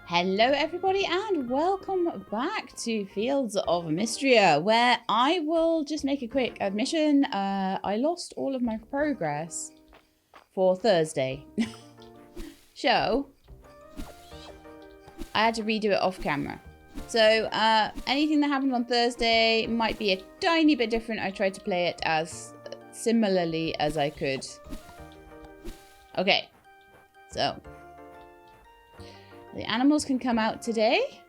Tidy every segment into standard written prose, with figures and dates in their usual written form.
Hello everybody and welcome back to Fields of Mistria, where I will just make a quick admission. I lost all of my progress for Thursday. So, I had to redo it off camera. So, anything that happened on Thursday might be a tiny bit different. I tried to play it as similarly as I could. Okay, so the animals can come out today.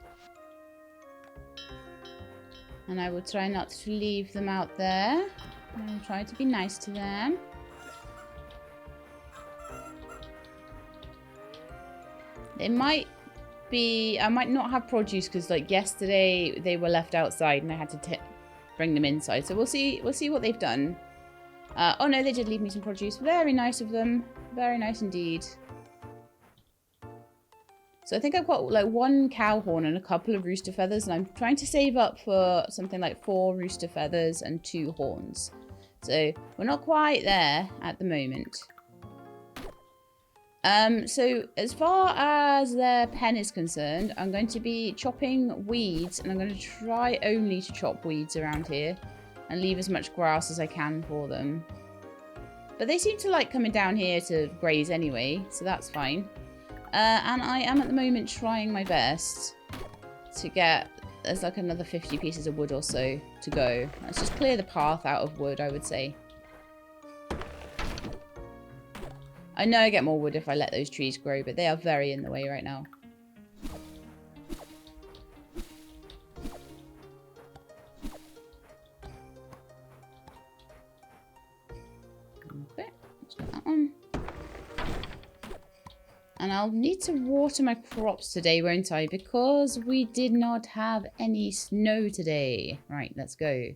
And I will try not to leave them out there. I will try to be nice to them. They might be... I might not have produce because like yesterday they were left outside and I had to bring them inside. So we'll see what they've done. Oh no, they did leave me some produce. Very nice of them. Very nice indeed. So I think I've got like 1 cow horn and a couple of rooster feathers, and I'm trying to save up for something like 4 rooster feathers and 2 horns. So we're not quite there at the moment. So as far as their pen is concerned, I'm going to be chopping weeds, and I'm going to try only to chop weeds around here and leave as much grass as I can for them. But they seem to like coming down here to graze anyway, so that's fine. And I am at the moment trying my best to get, there's like another 50 pieces of wood or so to go. Let's just clear the path out of wood, I would say. I know I get more wood if I let those trees grow, but they are very in the way right now. Okay, let's get that one. And I'll need to water my crops today, won't I? Because we did not have any snow today. Right, let's go.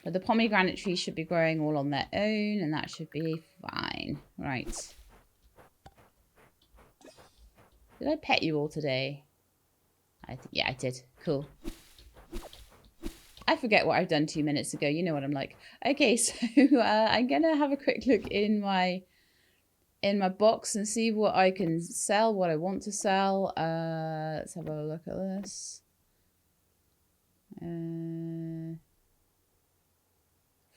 But the pomegranate trees should be growing all on their own, and that should be fine. Right. Did I pet you all today? Yeah, I did. Cool. I forget what I've done 2 minutes ago. You know what I'm like. Okay, so I'm going to have a quick look in my box and see what I can sell, what I want to sell. Let's have a look at this.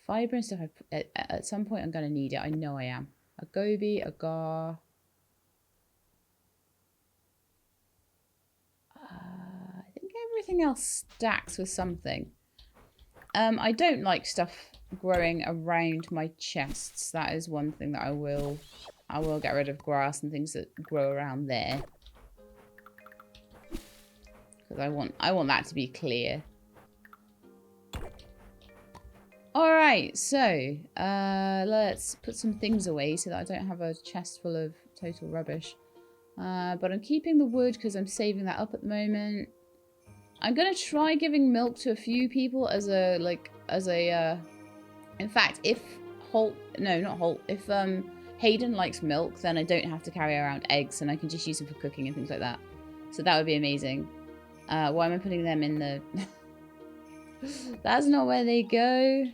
Fiber and stuff. At some point I'm going to need it. I know I am. A goby, a gar. I think everything else stacks with something. I don't like stuff growing around my chests. That is one thing that I will get rid of grass and things that grow around there. Because I want that to be clear. Alright, so let's put some things away so that I don't have a chest full of total rubbish. But I'm keeping the wood because I'm saving that up at the moment. I'm gonna try giving milk to a few people as a in fact, if if Hayden likes milk, then I don't have to carry around eggs and I can just use them for cooking and things like that. So that would be amazing. Why am I putting them in the... That's not where they go.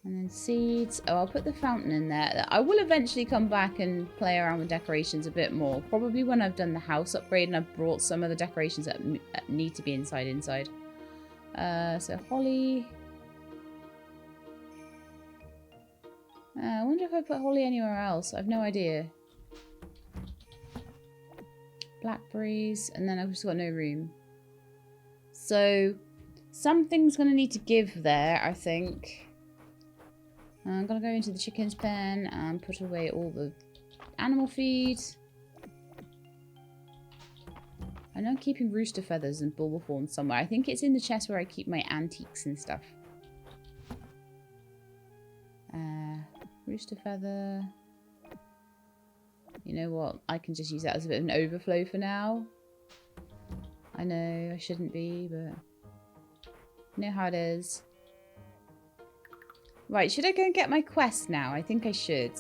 And then seeds. Oh, I'll put the fountain in there. I will eventually come back and play around with decorations a bit more. Probably when I've done the house upgrade and I've brought some of the decorations that need to be inside. So holly. I wonder if I put holly anywhere else. I've no idea. Blackberries. And then I've just got no room. So something's going to need to give there, I think. I'm going to go into the chicken's pen and put away all the animal feed. I know I'm keeping rooster feathers and bulbul horns somewhere. I think it's in the chest where I keep my antiques and stuff. Rooster feather. You know what? I can just use that as a bit of an overflow for now. I know I shouldn't be, but you know how it is. Right, should I go and get my quest now? I think I should.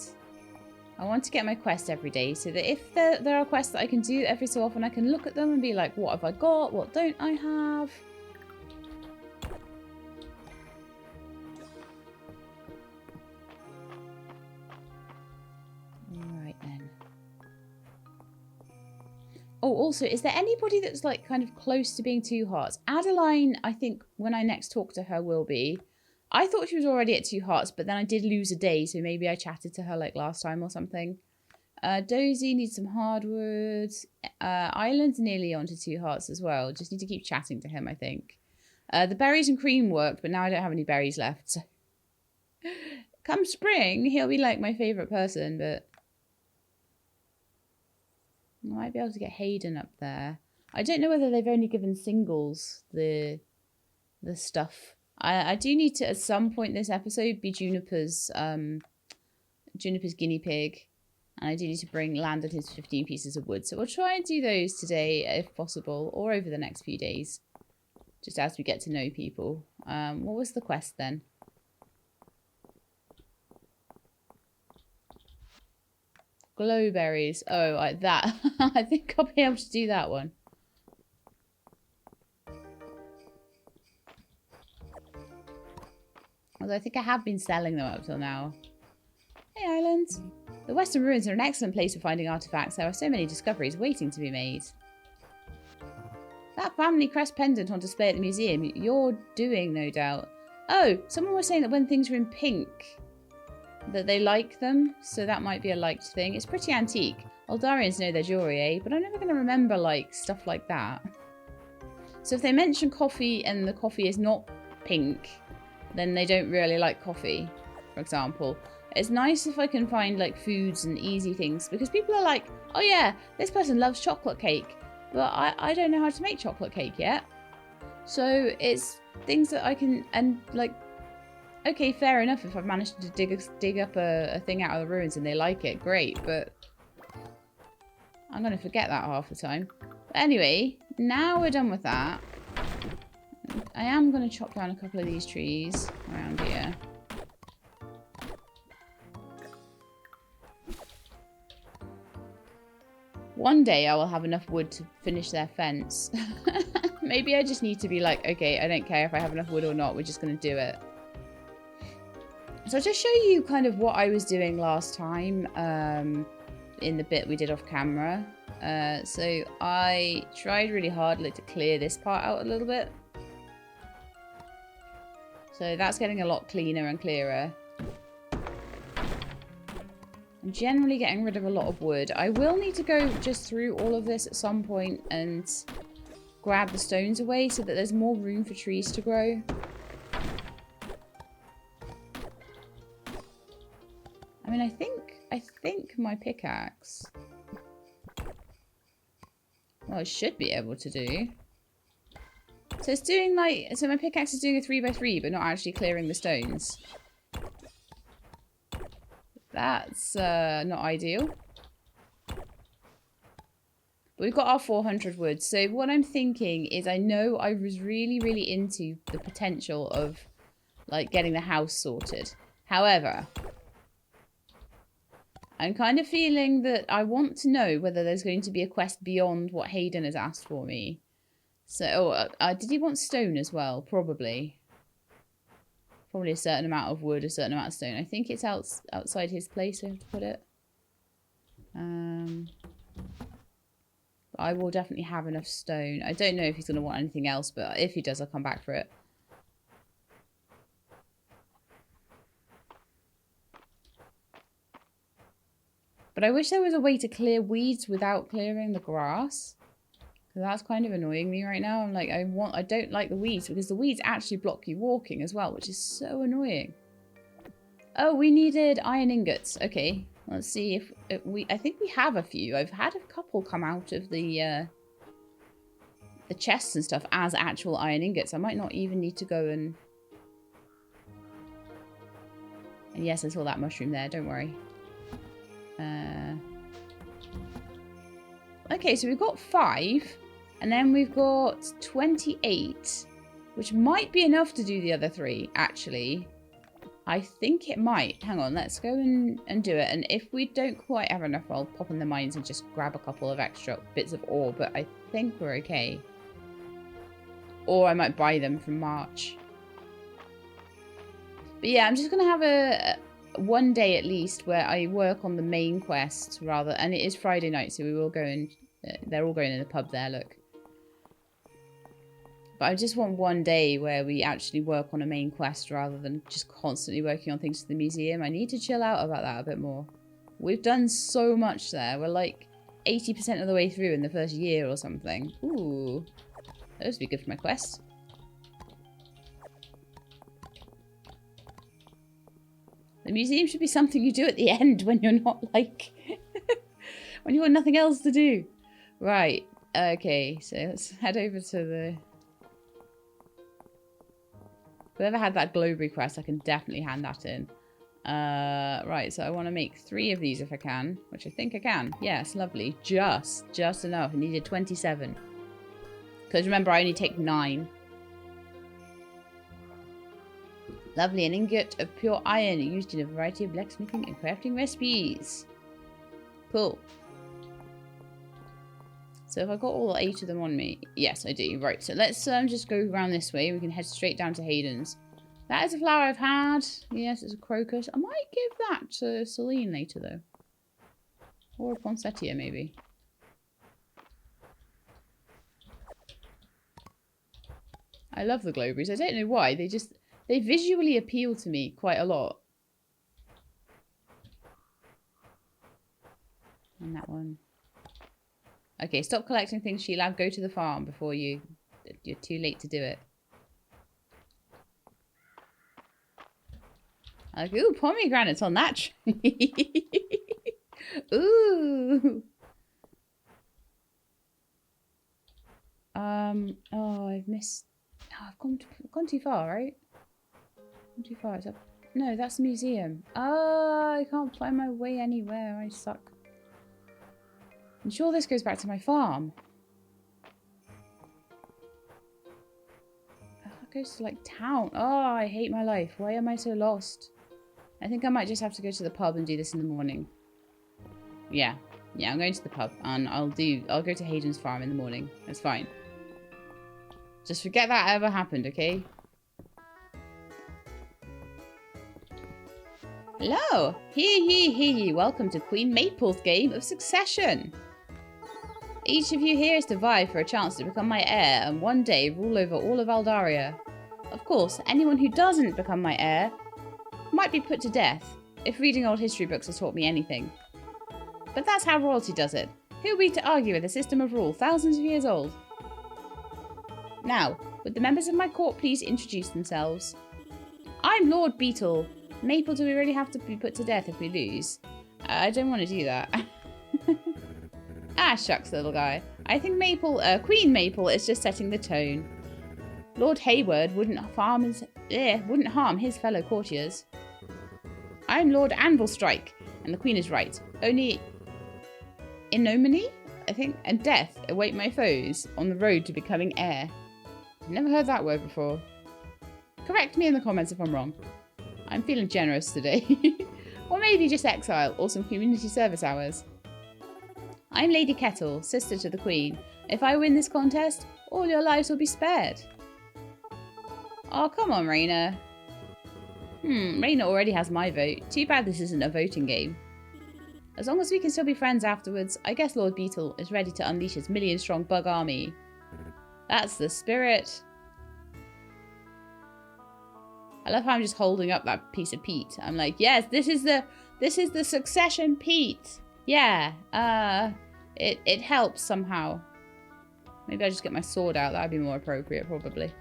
I want to get my quest every day so that if there are quests that I can do every so often, I can look at them and be like, what have I got? What don't I have? Oh, also, is there anybody that's like kind of close to being 2 hearts? Adeline, I think when I next talk to her will be. I thought she was already at 2 hearts, but then I did lose a day, so maybe I chatted to her like last time or something. Dozy needs some hardwood. Island's nearly onto 2 hearts as well. Just need to keep chatting to him, I think. The berries and cream worked, but now I don't have any berries left. So. Come spring, he'll be like my favourite person, but I might be able to get Hayden up there. I don't know whether they've only given singles the stuff. I do need to, at some point this episode, be Juniper's guinea pig. And I do need to bring Landon his 15 pieces of wood. So we'll try and do those today if possible, or over the next few days. Just as we get to know people. What was the quest then? Glowberries. Oh, like that. I think I'll be able to do that one. Although I think I have been selling them up till now. Hey, Island. The Western Ruins are an excellent place for finding artifacts. There are so many discoveries waiting to be made. That family crest pendant on display at the museum, you're doing, no doubt. Oh, someone was saying that when things are in pink, that they like them, so that might be a liked thing. It's pretty antique. Aldarians know their jewelry, eh? But I'm never going to remember, like, stuff like that. So if they mention coffee and the coffee is not pink, then they don't really like coffee, for example. It's nice if I can find, like, foods and easy things, because people are like, oh yeah, this person loves chocolate cake, but I don't know how to make chocolate cake yet. So it's things that I can, and, like, okay, fair enough if I've managed to dig up a thing out of the ruins and they like it, great, but I'm going to forget that half the time. But anyway, now we're done with that. I am going to chop down a couple of these trees around here. One day I will have enough wood to finish their fence. Maybe I just need to be like, okay, I don't care if I have enough wood or not, we're just going to do it. So I'll just show you kind of what I was doing last time in the bit we did off camera. So I tried really hard to clear this part out a little bit. So that's getting a lot cleaner and clearer. I'm generally getting rid of a lot of wood. I will need to go just through all of this at some point and grab the stones away so that there's more room for trees to grow. I mean, I think my pickaxe, well, it should be able to do. So it's doing like, so my pickaxe is doing a 3x3, but not actually clearing the stones. That's not ideal. But we've got our 400 wood. So what I'm thinking is, I know I was really, really into the potential of like getting the house sorted. However, I'm kind of feeling that I want to know whether there's going to be a quest beyond what Hayden has asked for me. So, did he want stone as well? Probably. Probably a certain amount of wood, a certain amount of stone. I think it's outside his place, I have to put it. I will definitely have enough stone. I don't know if he's going to want anything else, but if he does, I'll come back for it. But I wish there was a way to clear weeds without clearing the grass. Because that's kind of annoying me right now. I'm like, I don't like the weeds, because the weeds actually block you walking as well, which is so annoying. Oh, we needed iron ingots. Okay, let's see if I think we have a few. I've had a couple come out of the chests and stuff as actual iron ingots. I might not even need to go and yes, I saw that mushroom there. Don't worry. Okay, so we've got 5, and then we've got 28, which might be enough to do the other 3, actually. I think it might. Hang on, let's go and do it. And if we don't quite have enough, I'll pop in the mines and just grab a couple of extra bits of ore, but I think we're okay. Or I might buy them from March. But yeah, I'm just going to have a one day at least where I work on the main quest rather, and it is Friday night, so we will go and They're all going in the pub there, look. But I just want one day where we actually work on a main quest rather than just constantly working on things for the museum. I need to chill out about that a bit more. We've done so much there. We're like 80% of the way through in the first year or something. Ooh. Those would be good for my quest. The museum should be something you do at the end when you're not like... when you've got nothing else to do. Right. Okay, so let's head over to the... Whoever had that globe request, I can definitely hand that in. Right, so I want to make 3 of these if I can, which I think I can. Yes, lovely. Just enough. I needed 27. Because remember, I only take 9. Lovely, an ingot of pure iron used in a variety of blacksmithing and crafting recipes. Cool. So have I got all 8 of them on me? Yes, I do. Right, so let's just go around this way. We can head straight down to Hayden's. That is a flower I've had. Yes, it's a crocus. I might give that to Celine later, though. Or a poinsettia, maybe. I love the glowberries. I don't know why. They visually appeal to me quite a lot. And that one. Okay, stop collecting things, Sheila. Go to the farm before you're too late to do it. Like, ooh, pomegranates on that tree. Ooh. Oh, I've missed. Oh, I've gone too far, right? Gone too far. No, that's the museum. Oh, I can't find my way anywhere. I suck. I'm sure this goes back to my farm. Oh, it goes to like town. Oh, I hate my life. Why am I so lost? I think I might just have to go to the pub and do this in the morning. Yeah, I'm going to the pub and I'll go to Hayden's farm in the morning. That's fine. Just forget that ever happened, okay? Hello! Hee. Welcome to Queen Maple's game of Succession. Each of you here is to vie for a chance to become my heir and one day rule over all of Aldaria. Of course, anyone who doesn't become my heir might be put to death, if reading old history books has taught me anything. But that's how royalty does it. Who are we to argue with a system of rule thousands of years old? Now, would the members of my court please introduce themselves? I'm Lord Beetle. Maple, do we really have to be put to death if we lose? I don't want to do that. Ah, shucks, little guy. I think Queen Maple is just setting the tone. Lord Hayward wouldn't harm his fellow courtiers. I'm Lord Anvilstrike, and the Queen is right. Only ignominy, I think, and death await my foes on the road to becoming heir. I've never heard that word before. Correct me in the comments if I'm wrong. I'm feeling generous today. Or maybe just exile or some community service hours. I'm Lady Kettle, sister to the Queen. If I win this contest, all your lives will be spared. Oh, come on, Raina. Raina already has my vote. Too bad this isn't a voting game. As long as we can still be friends afterwards, I guess Lord Beetle is ready to unleash his million-strong bug army. That's the spirit. I love how I'm just holding up that piece of peat. I'm like, yes, this is the succession peat. Yeah, it helps somehow. Maybe I'll just get my sword out. That'd be more appropriate, probably.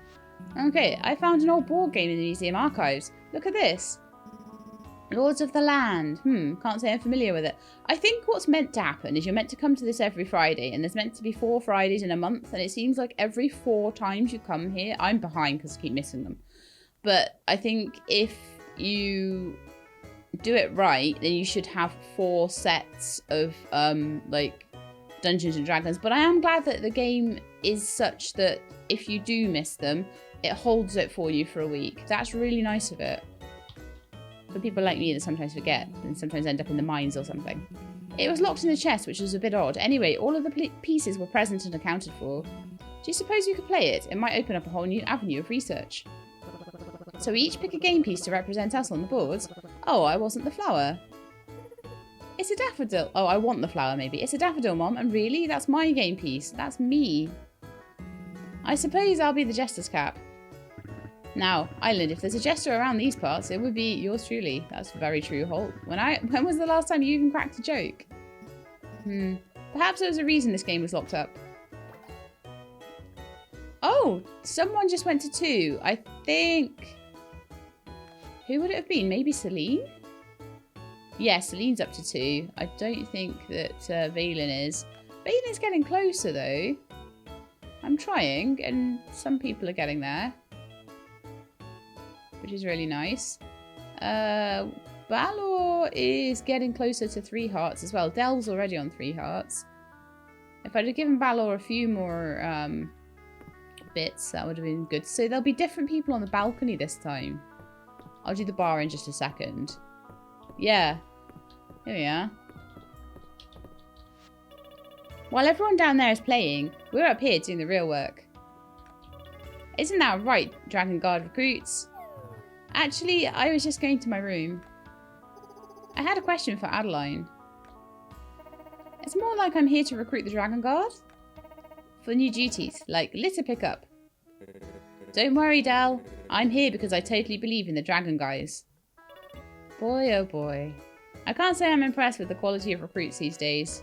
Okay, I found an old board game in the museum archives. Look at this. Lords of the Land. Can't say I'm familiar with it. I think what's meant to happen is you're meant to come to this every Friday, and there's meant to be 4 Fridays in a month, and it seems like every 4 times you come here, I'm behind because I keep missing them. But I think if you do it right, then you should have 4 sets of like Dungeons and Dragons. But I am glad that the game is such that if you do miss them, it holds it for you for a week. That's really nice of it. For people like me that sometimes forget and sometimes end up in the mines or something. It was locked in the chest, which was a bit odd. Anyway, all of the pieces were present and accounted for. Do you suppose you could play it? It might open up a whole new avenue of research. So we each pick a game piece to represent us on the boards. Oh, I wasn't the flower. It's it's a daffodil. Oh, I want the flower, maybe. It's a daffodil, Mom. And really? That's my game piece. That's me. I suppose I'll be the jester's cap. Now, Island, if there's a jester around these parts, it would be yours truly. That's very true, Holt. When was the last time you even cracked a joke? Perhaps there was a reason this game was locked up. Oh, someone just went to 2. I think... Who would it have been? Maybe Celine? Yeah, Celine's up to 2. I don't think that Valen is. Valen's getting closer, though. I'm trying, and some people are getting there. Which is really nice. Balor is getting closer to 3 hearts as well. Del's already on 3 hearts. If I'd have given Balor a few more bits, that would have been good. So there'll be different people on the balcony this time. I'll do the bar in just a second. Yeah. Here we are. While everyone down there is playing, we're up here doing the real work. Isn't that right, Dragon Guard recruits? Actually, I was just going to my room. I had a question for Adeline. It's more like I'm here to recruit the Dragon Guard. For new duties, like litter pickup. Don't worry, Del. I'm here because I totally believe in the Dragon guys. Boy, oh boy. I can't say I'm impressed with the quality of recruits these days.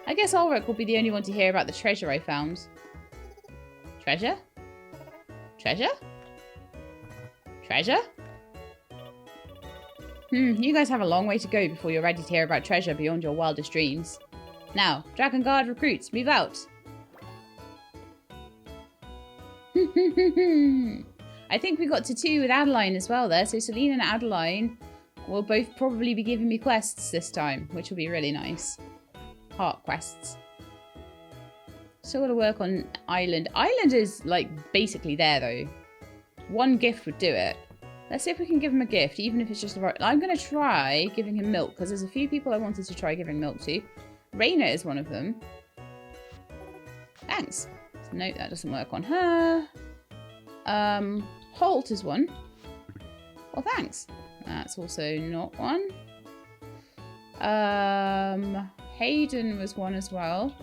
I guess Ulrich will be the only one to hear about the treasure I found. Treasure? Treasure? Treasure? You guys have a long way to go before you're ready to hear about treasure beyond your wildest dreams. Now, Dragon Guard recruits, move out. I think we got to 2 with Adeline as well there, so Celine and Adeline will both probably be giving me quests this time, which will be really nice. Heart quests. Still got to work on Island. Island is, like, basically there, though. 1 gift would do it. Let's see if we can give him a gift, even if it's just a... I'm going to try giving him milk, because there's a few people I wanted to try giving milk to. Raina is one of them. Thanks. No, that doesn't work on her. Holt is one. Well, thanks. That's also not one. Hayden was one as well.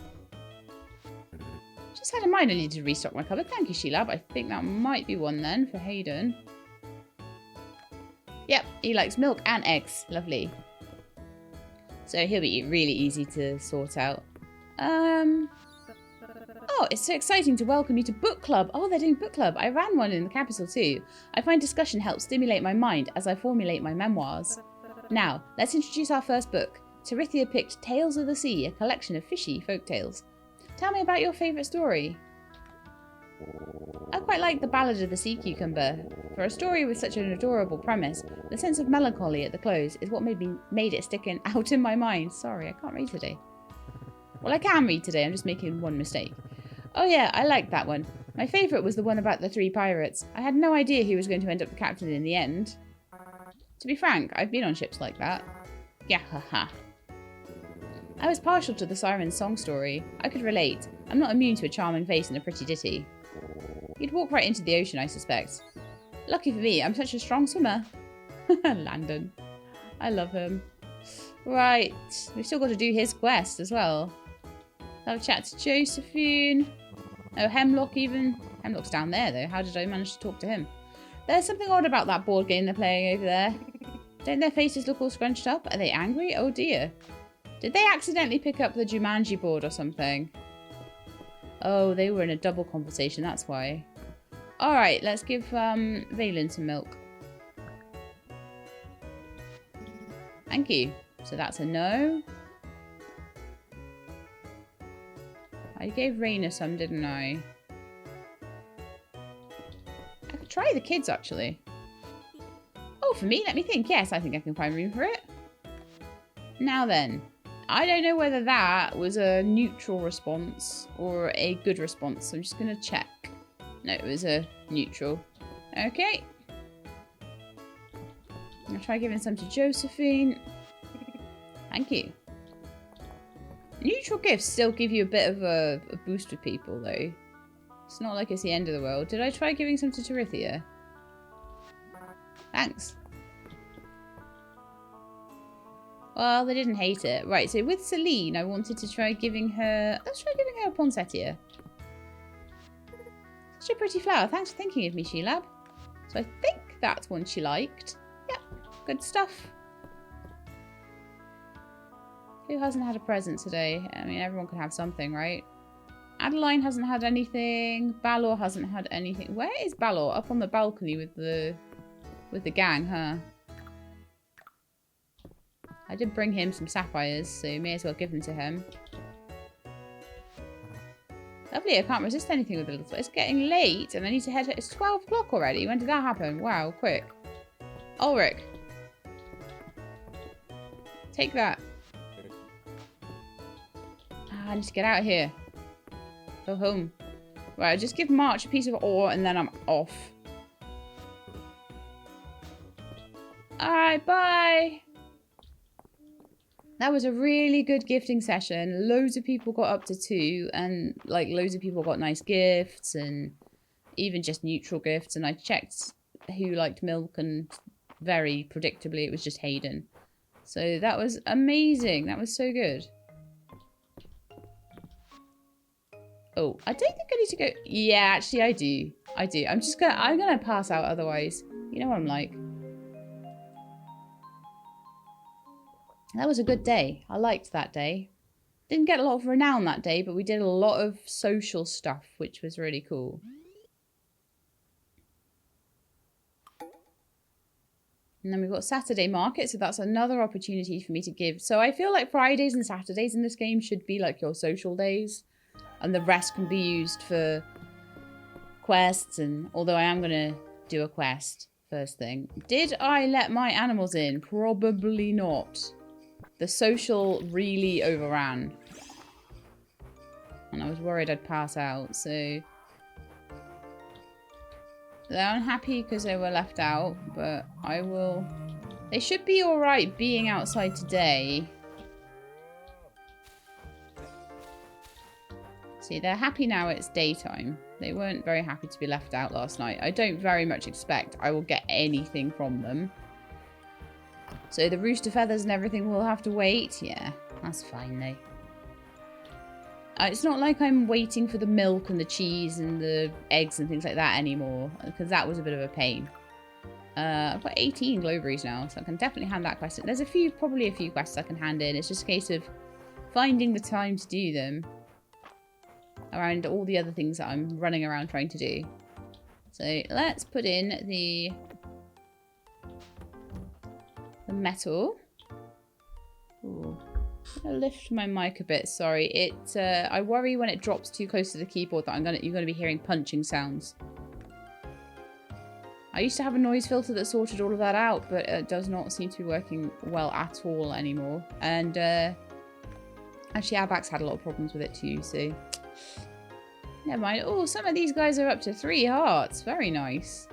Just had in mind I need to restock my cupboard. Thank you, Sheilab. I think that might be one then for Hayden. Yep, he likes milk and eggs. Lovely. So he'll be really easy to sort out. Oh, it's so exciting to welcome you to book club. Oh, they're doing book club. I ran one in the capital too. I find discussion helps stimulate my mind as I formulate my memoirs. Now, let's introduce our first book. Tarithia picked Tales of the Sea, a collection of fishy folktales. Tell me about your favourite story. I quite like The Ballad of the Sea Cucumber. For a story with such an adorable premise, the sense of melancholy at the close is what made it stick out in my mind. Sorry, I can't read today. Well, I can read today, I'm just making one mistake. Oh yeah, I liked that one. My favourite was the one about the 3 pirates. I had no idea who was going to end up the captain in the end. To be frank, I've been on ships like that. Yeah, haha. I was partial to the Siren's song story. I could relate. I'm not immune to a charming face and a pretty ditty. You'd walk right into the ocean, I suspect. Lucky for me, I'm such a strong swimmer. Landon. I love him. Right, we've still got to do his quest as well. Have a chat to Josephine. Oh, Hemlock even. Hemlock's down there, though. How did I manage to talk to him? There's something odd about that board game they're playing over there. Don't their faces look all scrunched up? Are they angry? Oh, dear. Did they accidentally pick up the Jumanji board or something? Oh, they were in a double conversation. That's why. All right, let's give Valen some milk. Thank you. So that's a no. I gave Raina some, didn't I? I could try the kids, actually. Oh, for me? Let me think. Yes, I think I can find room for it. Now then. I don't know whether that was a neutral response or a good response. So I'm just going to check. No, it was a neutral. Okay. I'll try giving some to Josephine. Thank you. Neutral gifts still give you a bit of a boost with people, though. It's not like it's the end of the world. Did I try giving some to Tarithia? Thanks. Well, they didn't hate it. Right, so with Celine, I wanted to try giving her... Let's try giving her a poinsettia. Such a pretty flower. Thanks for thinking of me, Sheelab. So I think that's one she liked. Yep, good stuff. Who hasn't had a present today? I mean, everyone can have something, right? Adeline hasn't had anything. Balor hasn't had anything. Where is Balor? Up on the balcony with the gang, huh? I did bring him some sapphires, so may as well give them to him. Lovely, I can't resist anything with a little... It's getting late and I need to head... It's 12 o'clock already. When did that happen? Wow, quick. Ulrich. Take that. I need to get out of here. Go home. Right, I'll just give March a piece of ore and then I'm off. Alright, bye! That was a really good gifting session. Loads of people got up to 2 and like loads of people got nice gifts and even just neutral gifts. And I checked who liked milk and very predictably it was just Hayden. So that was amazing. That was so good. Oh, I don't think I need to go. Yeah, actually I do. I do. I'm gonna pass out otherwise. You know what I'm like. That was a good day. I liked that day. Didn't get a lot of renown that day, but we did a lot of social stuff, which was really cool. And then we've got Saturday market, so that's another opportunity for me to give. So I feel like Fridays and Saturdays in this game should be like your social days. And the rest can be used for quests. And although I am going to do a quest first thing. Did I let my animals in? Probably not. The social really overran. And I was worried I'd pass out. So they're unhappy because they were left out. But I will... They should be alright being outside today. See, they're happy now it's daytime. They weren't very happy to be left out last night. I don't very much expect I will get anything from them. So the rooster feathers and everything will have to wait. Yeah, that's fine though. It's not like I'm waiting for the milk and the cheese and the eggs and things like that anymore. Because that was a bit of a pain. I've got 18 glowberries now, so I can definitely hand that quest in. There's probably a few quests I can hand in. It's just a case of finding the time to do them. Around all the other things that I'm running around trying to do. So let's put in the metal. Ooh. I'm gonna lift my mic a bit. Sorry, I worry when it drops too close to the keyboard that you're gonna be hearing punching sounds. I used to have a noise filter that sorted all of that out, but it does not seem to be working well at all anymore. And actually, Abax had a lot of problems with it too. So. Never mind. Oh, some of these guys are up to 3 hearts. Very nice.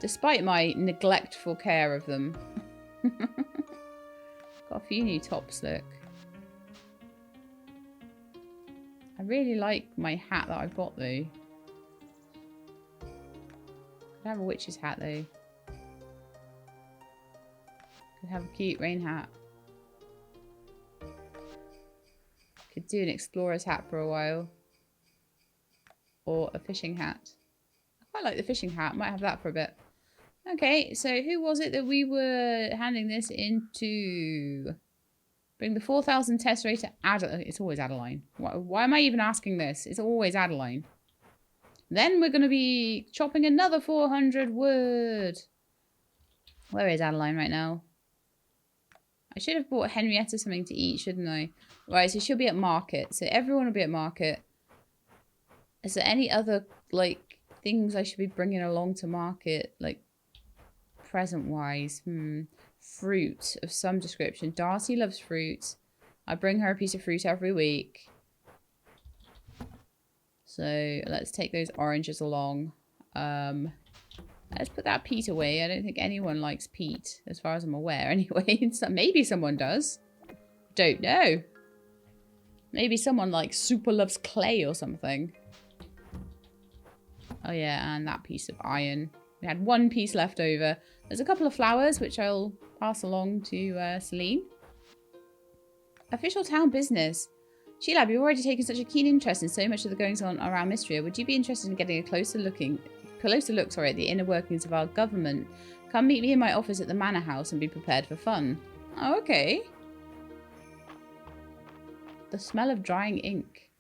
Despite my neglectful care of them. Got a few new tops, look. I really like my hat that I've got, though. Could have a witch's hat, though. Could have a cute rain hat. Could do an explorer's hat for a while. Or a fishing hat. I quite like the fishing hat. Might have that for a bit. Okay, so who was it that we were handing this into? Bring the 4,000 tesserae to Adeline. It's always Adeline. Why am I even asking this? It's always Adeline. Then we're going to be chopping another 400 wood. Where is Adeline right now? I should have bought Henrietta something to eat, shouldn't I? Right, so she'll be at market. So everyone will be at market. Is there any other, like, things I should be bringing along to market, like, present-wise? Fruit of some description. Darcy loves fruit. I bring her a piece of fruit every week. So, let's take those oranges along. Let's put that peat away. I don't think anyone likes peat, as far as I'm aware, anyway. So maybe someone does. Don't know. Maybe someone, like, super loves clay or something. Oh yeah, and that piece of iron. We had 1 piece left over. There's a couple of flowers, which I'll pass along to Celine. Official town business. Sheila, you've already taken such a keen interest in so much of the goings on around Mistria. Would you be interested in getting a closer look at the inner workings of our government? Come meet me in my office at the Manor House and be prepared for fun. Oh, okay. The smell of drying ink.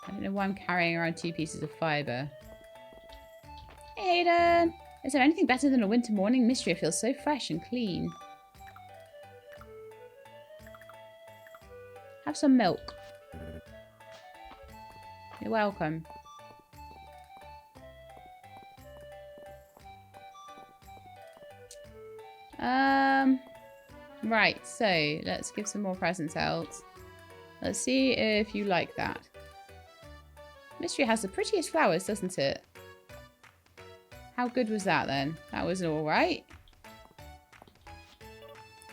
I don't know why I'm carrying around 2 pieces of fibre. Hey, Hayden! Is there anything better than a winter morning? Mistria feels so fresh and clean. Have some milk. You're welcome. Right, so let's give some more presents out. Let's see if you like that. Mistria has the prettiest flowers, doesn't it? How good was that then? That was alright.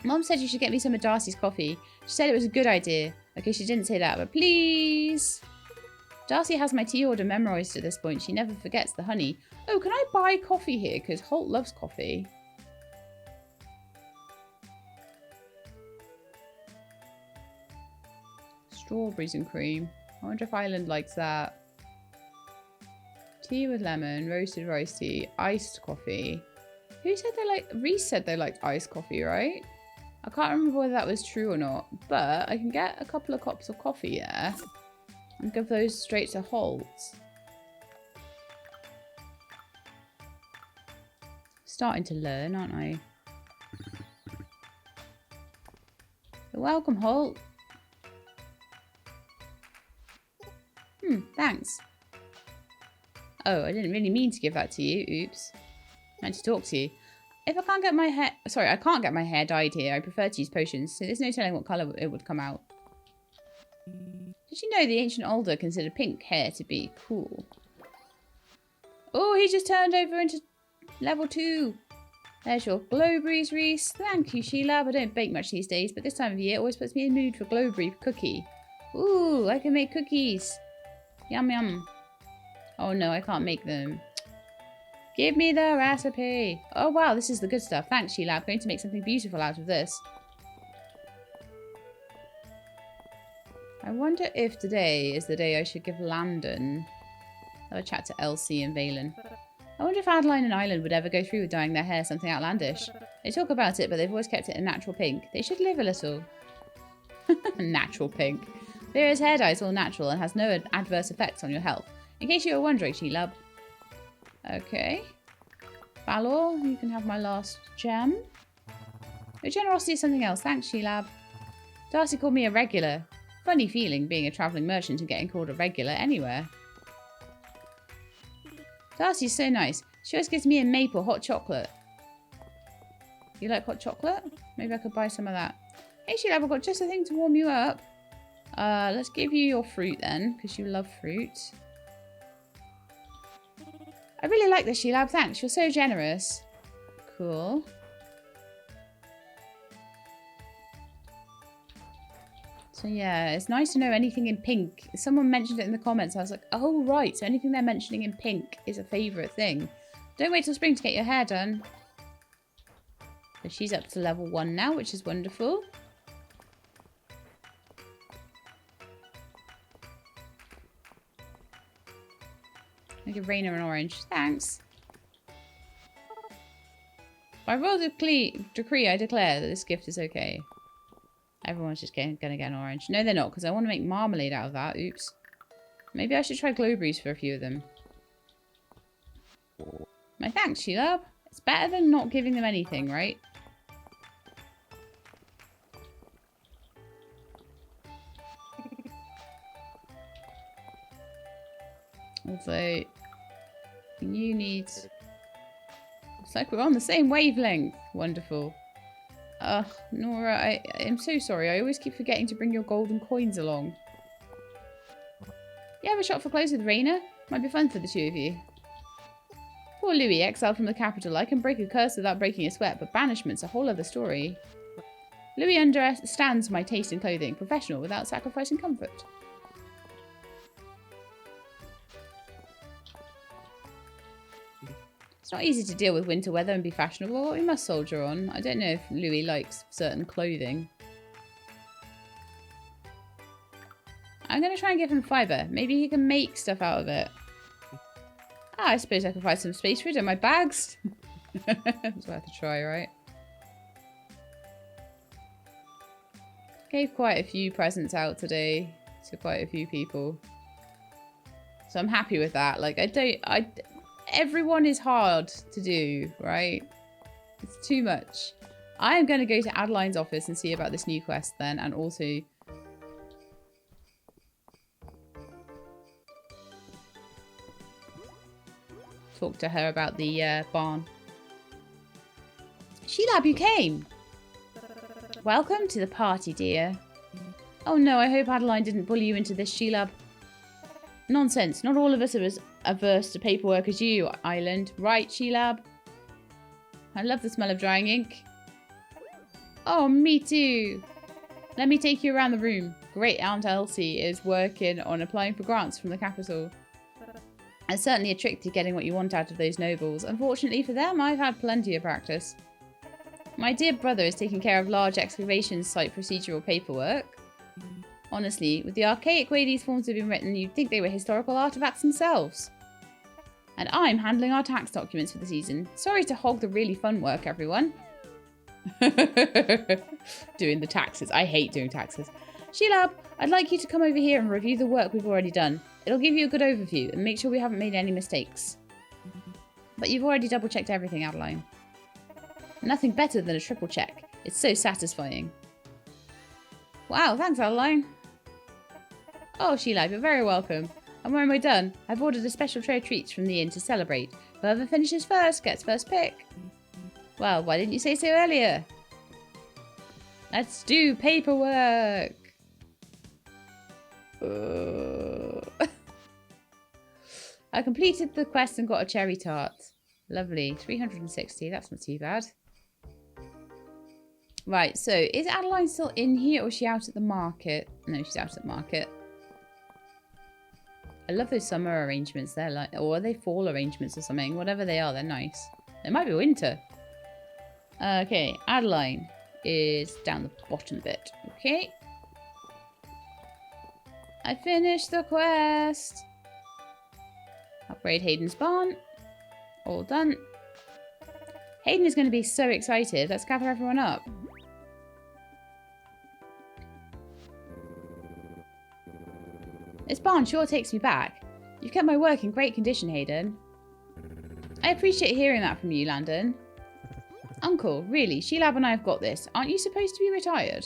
Mom said you should get me some of Darcy's coffee. She said it was a good idea. Okay, she didn't say that, but please. Darcy has my tea order memorised at this point. She never forgets the honey. Oh, can I buy coffee here? Because Holt loves coffee. Strawberries and cream. I wonder if Island likes that. Tea with lemon, roasted rice tea, iced coffee. Who said they like? Reese said they liked iced coffee, right? I can't remember whether that was true or not, but I can get a couple of cups of coffee there and give those straight to Holt. Starting to learn, aren't I? You're welcome, Holt. Thanks. Oh, I didn't really mean to give that to you. Oops. I meant to talk to you. If I can't get my hair... Sorry, I can't get my hair dyed here. I prefer to use potions, so there's no telling what colour it would come out. Did you know the ancient Alder considered pink hair to be cool? Oh, he just turned over into level 2. There's your glowberries, Reese. Thank you, Sheila. I don't bake much these days, but this time of year always puts me in the mood for glowberry cookie. Ooh, I can make cookies. Yum, yum. Oh no, I can't make them. Give me the recipe. Oh wow, this is the good stuff. Thanks, Sheila. I'm going to make something beautiful out of this. I wonder if today is the day I should give Landon. Have a chat to Elsie and Valen. I wonder if Adeline and Island would ever go through with dyeing their hair something outlandish. They talk about it, but they've always kept it a natural pink. They should live a little. Natural pink. Vera's hair dye is all natural and has no adverse effects on your health. In case you were wondering, Sheila. Okay. Valor, you can have my last gem. Your generosity is something else. Thanks, Sheila. Darcy called me a regular. Funny feeling being a travelling merchant and getting called a regular anywhere. Darcy's so nice. She always gives me a maple hot chocolate. You like hot chocolate? Maybe I could buy some of that. Hey, Sheila, I've got just a thing to warm you up. Let's give you your fruit then, because you love fruit. I really like this, Sheila. Thanks. You're so generous. Cool. So yeah, it's nice to know anything in pink. Someone mentioned it in the comments. I was like, oh right, so anything they're mentioning in pink is a favourite thing. Don't wait till spring to get your hair done. So she's up to level 1 now, which is wonderful. I give Raina an orange. Thanks. By royal decree, I declare that this gift is okay. Everyone's just gonna get an orange. No, they're not, because I want to make marmalade out of that. Oops. Maybe I should try glowberries for a few of them. My thanks, Sheila. It's better than not giving them anything, right? Also, you need... It's like we're on the same wavelength. Wonderful. Ugh, Nora, I'm so sorry. I always keep forgetting to bring your golden coins along. You have a shop for clothes with Raina? Might be fun for the two of you. Poor Louis, exiled from the capital. I can break a curse without breaking a sweat, but banishment's a whole other story. Louis understands my taste in clothing. Professional without sacrificing comfort. It's not easy to deal with winter weather and be fashionable, but we must soldier on. I don't know if Louis likes certain clothing. I'm going to try and give him fibre. Maybe he can make stuff out of it. Ah, I suppose I can find some space for it in my bags. It's worth a try, right? Gave quite a few presents out today to quite a few people. So I'm happy with that. Like, everyone is hard to do, right? It's too much. I am going to go to Adeline's office and see about this new quest then, and also talk to her about the barn. Sheelab, you came! Welcome to the party, dear. Oh no, I hope Adeline didn't bully you into this, Sheelab. Nonsense, not all of us are as averse to paperwork as you, Island. Right, Sheelab? I love the smell of drying ink. Oh, me too. Let me take you around the room. Great Aunt Elsie is working on applying for grants from the capital. It's certainly a trick to getting what you want out of those nobles. Unfortunately for them, I've had plenty of practice. My dear brother is taking care of large excavation site procedural paperwork. Honestly, with the archaic way these forms have been written, you'd think they were historical artifacts themselves. And I'm handling our tax documents for the season. Sorry to hog the really fun work, everyone. Doing the taxes. I hate doing taxes. Sheelab, I'd like you to come over here and review the work we've already done. It'll give you a good overview and make sure we haven't made any mistakes. But you've already double-checked everything, Adeline. Nothing better than a triple check. It's so satisfying. Wow, thanks, Adeline. Oh, Sheelab, you're very welcome. And when we're done, I've ordered a special tray of treats from the inn to celebrate. Whoever finishes first gets first pick. Well, why didn't you say so earlier? Let's do paperwork. I completed the quest and got a cherry tart. Lovely. 360. That's not too bad. Right, so is Adeline still in here or is she out at the market? No, she's out at the market. I love those summer arrangements. They're like, or are they fall arrangements or something? Whatever they are, they're nice. It might be winter. Okay, Adeline is down the bottom bit. Okay. I finished the quest. Upgrade Hayden's barn. All done. Hayden is going to be so excited. Let's gather everyone up. This barn sure takes me back. You've kept my work in great condition, Hayden. I appreciate hearing that from you, Landon. Uncle, really, Sheelab and I have got this. Aren't you supposed to be retired?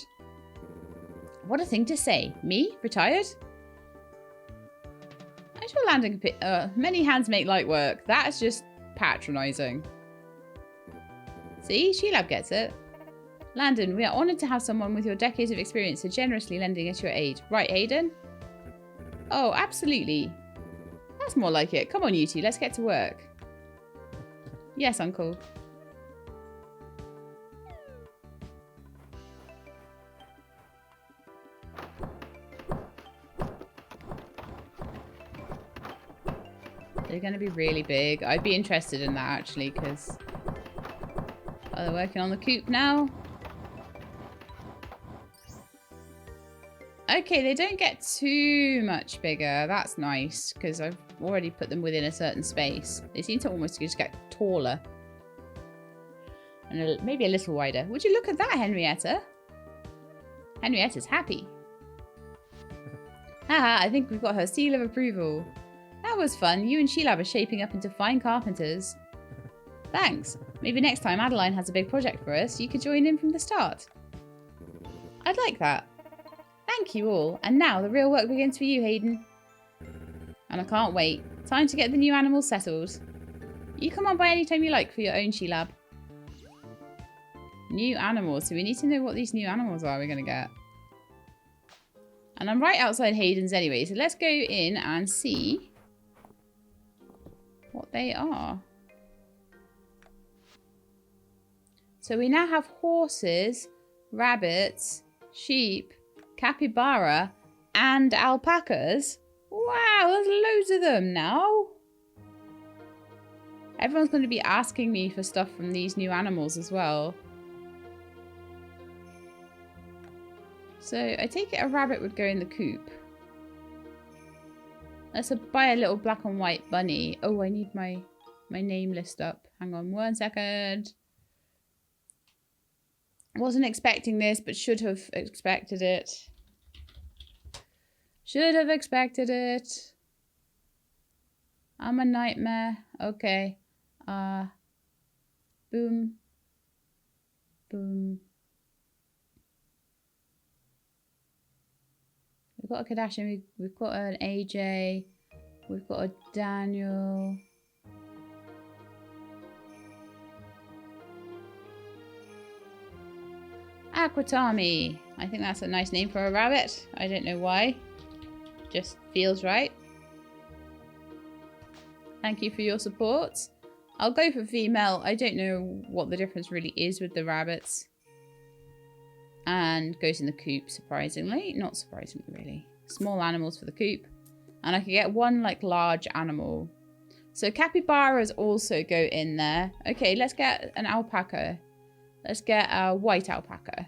What a thing to say. Me? Retired? I'm sure Landon can pick... many hands make light work. That's just patronising. See? Sheelab gets it. Landon, we are honoured to have someone with your decades of experience so generously lending us your aid. Right, Hayden? Oh, absolutely. That's more like it. Come on, you two. Let's get to work. Yes, Uncle. They're going to be really big. I'd be interested in that, actually, because... Oh, they're working on the coop now. Okay, they don't get too much bigger. That's nice, because I've already put them within a certain space. They seem to almost just get taller. And maybe a little wider. Would you look at that, Henrietta? Henrietta's happy. Haha, I think we've got her seal of approval. That was fun. You and Sheelab are shaping up into fine carpenters. Thanks. Maybe next time Adeline has a big project for us, you could join in from the start. I'd like that. Thank you all. And now the real work begins for you, Hayden. And I can't wait. Time to get the new animals settled. You come on by any time you like for your own Sheelab. New animals. So we need to know what these new animals are we're going to get. And I'm right outside Hayden's anyway. So let's go in and see what they are. So we now have horses, rabbits, sheep, capybara, and alpacas. Wow, there's loads of them now. Everyone's going to be asking me for stuff from these new animals as well. So I take it a rabbit would go in the coop. Let's buy a little black and white bunny. Oh, I need my name list up. Hang on 1 second. Wasn't expecting this, but should have expected it. Should have expected it. I'm a nightmare. Okay. Boom. Boom. We've got a Kardashian. We've got an AJ. We've got a Daniel. Aquatami. I think that's a nice name for a rabbit. I don't know why. Just feels right. Thank you for your support. I'll go for female. I don't know what the difference really is with the rabbits. And goes in the coop, surprisingly. Not surprisingly, really. Small animals for the coop. And I can get one, like, large animal. So capybaras also go in there. Okay, let's get an alpaca. Let's get a white alpaca.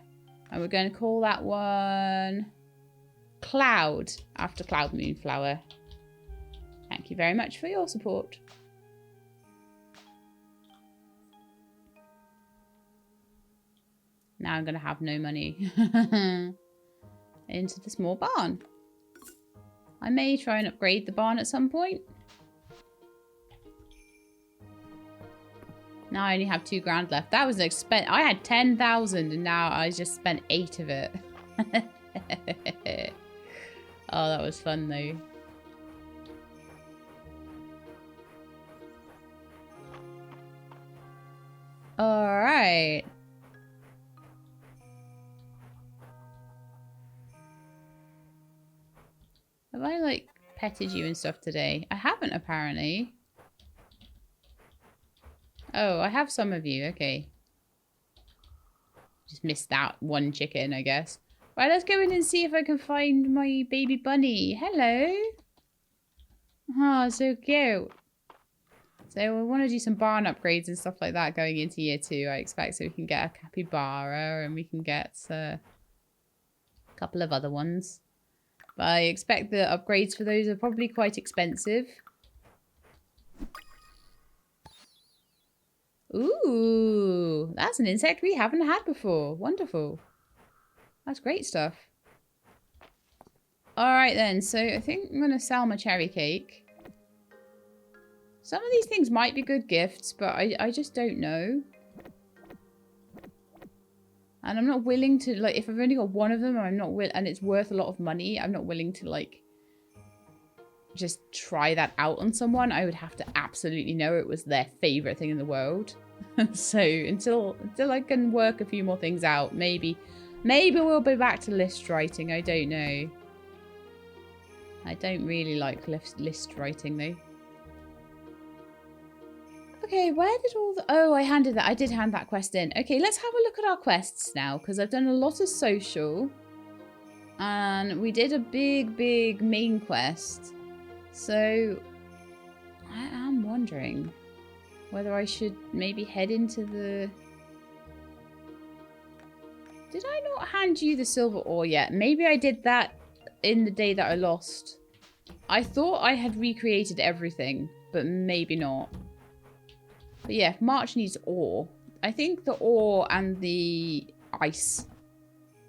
And we're going to call that one Cloud, after Cloud Moonflower. Thank you very much for your support. Now I'm going to have no money. Into the small barn. I may try and upgrade the barn at some point. Now I only have 2 grand left. That was an expense. I had 10,000 and now I just spent 8 of it. Oh, that was fun though. Alright. Have I, like, petted you and stuff today? I haven't, apparently. Oh, I have some of you. Okay. Just missed that one chicken, I guess. Right, let's go in and see if I can find my baby bunny. Hello. Oh, so cute. So we want to do some barn upgrades and stuff like that going into year 2, I expect. So we can get a capybara and we can get a couple of other ones. But I expect the upgrades for those are probably quite expensive. Ooh, that's an insect we haven't had before. Wonderful. That's great stuff. Alright then, so I think I'm going to sell my cherry cake. Some of these things might be good gifts, but I just don't know. And I'm not willing to, like, if I've only got one of them, I'm not and it's worth a lot of money, I'm not willing to, like, just try that out on someone. I would have to absolutely know it was their favorite thing in the world. So until I can work a few more things out, maybe we'll be back to list writing. I don't know. I don't really like list writing though. Okay, where did all the... Oh, I did hand that quest in. Okay, let's have a look at our quests now, because I've done a lot of social. And we did a big main quest. So, I am wondering whether I should maybe head into the... Did I not hand you the silver ore yet? Maybe I did that in the day that I lost. I thought I had recreated everything, but maybe not. But yeah, March needs ore. I think the ore and the ice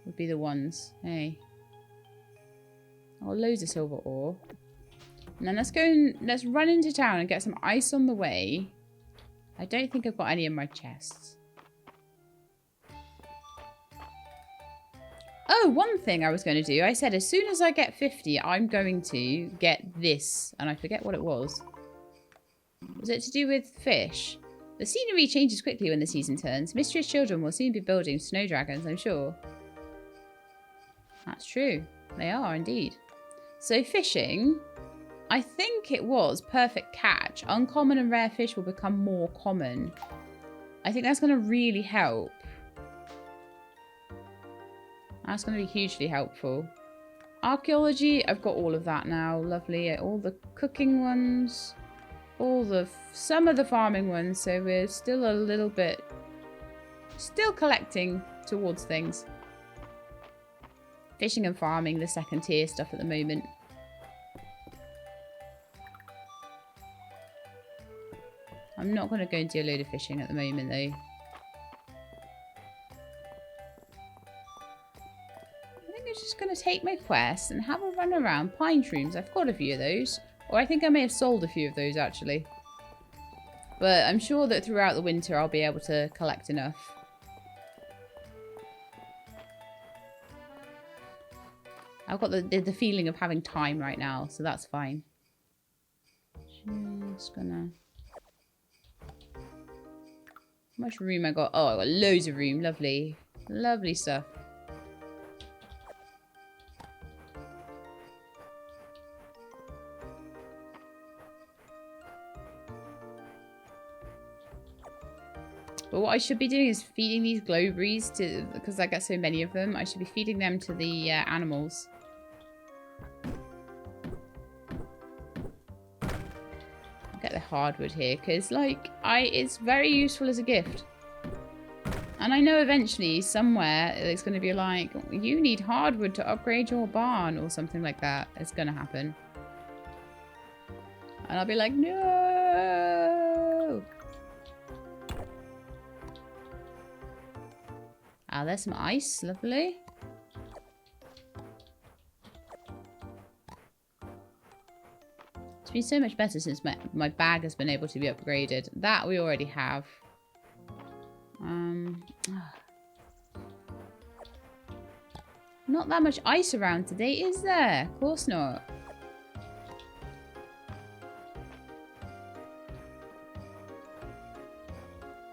would be the ones. Hey. Oh, loads of silver ore. And then let's run into town and get some ice on the way. I don't think I've got any in my chests. Oh, one thing I was going to do. I said as soon as I get 50, I'm going to get this. And I forget what it was. Was it to do with fish? The scenery changes quickly when the season turns. Mistria's children will soon be building snow dragons, I'm sure. That's true. They are indeed. So fishing, I think it was perfect catch. Uncommon and rare fish will become more common. I think that's going to really help. That's going to be hugely helpful. Archaeology, I've got all of that now. Lovely. All the cooking ones. some of the farming ones, so we're still a little bit, still collecting towards things. Fishing and farming, the second tier stuff at the moment. I'm not going to go and do a load of fishing at the moment, though. I think I'm just going to take my quest and have a run around pine shrooms. I've got a few of those. Or I think I may have sold a few of those, actually. But I'm sure that throughout the winter I'll be able to collect enough. I've got the feeling of having time right now, so that's fine. Just gonna... How much room I got? Oh, I got loads of room. Lovely. Lovely stuff. But what I should be doing is feeding these glowberries to, because I get so many of them, I should be feeding them to the animals. I'll get the hardwood here, because like, it's very useful as a gift. And I know eventually, somewhere, it's going to be like, you need hardwood to upgrade your barn, or something like that. It's going to happen. And I'll be like, no! Ah, there's some ice. Lovely. It's been so much better since my bag has been able to be upgraded. That we already have. Not that much ice around today, is there? Of course not.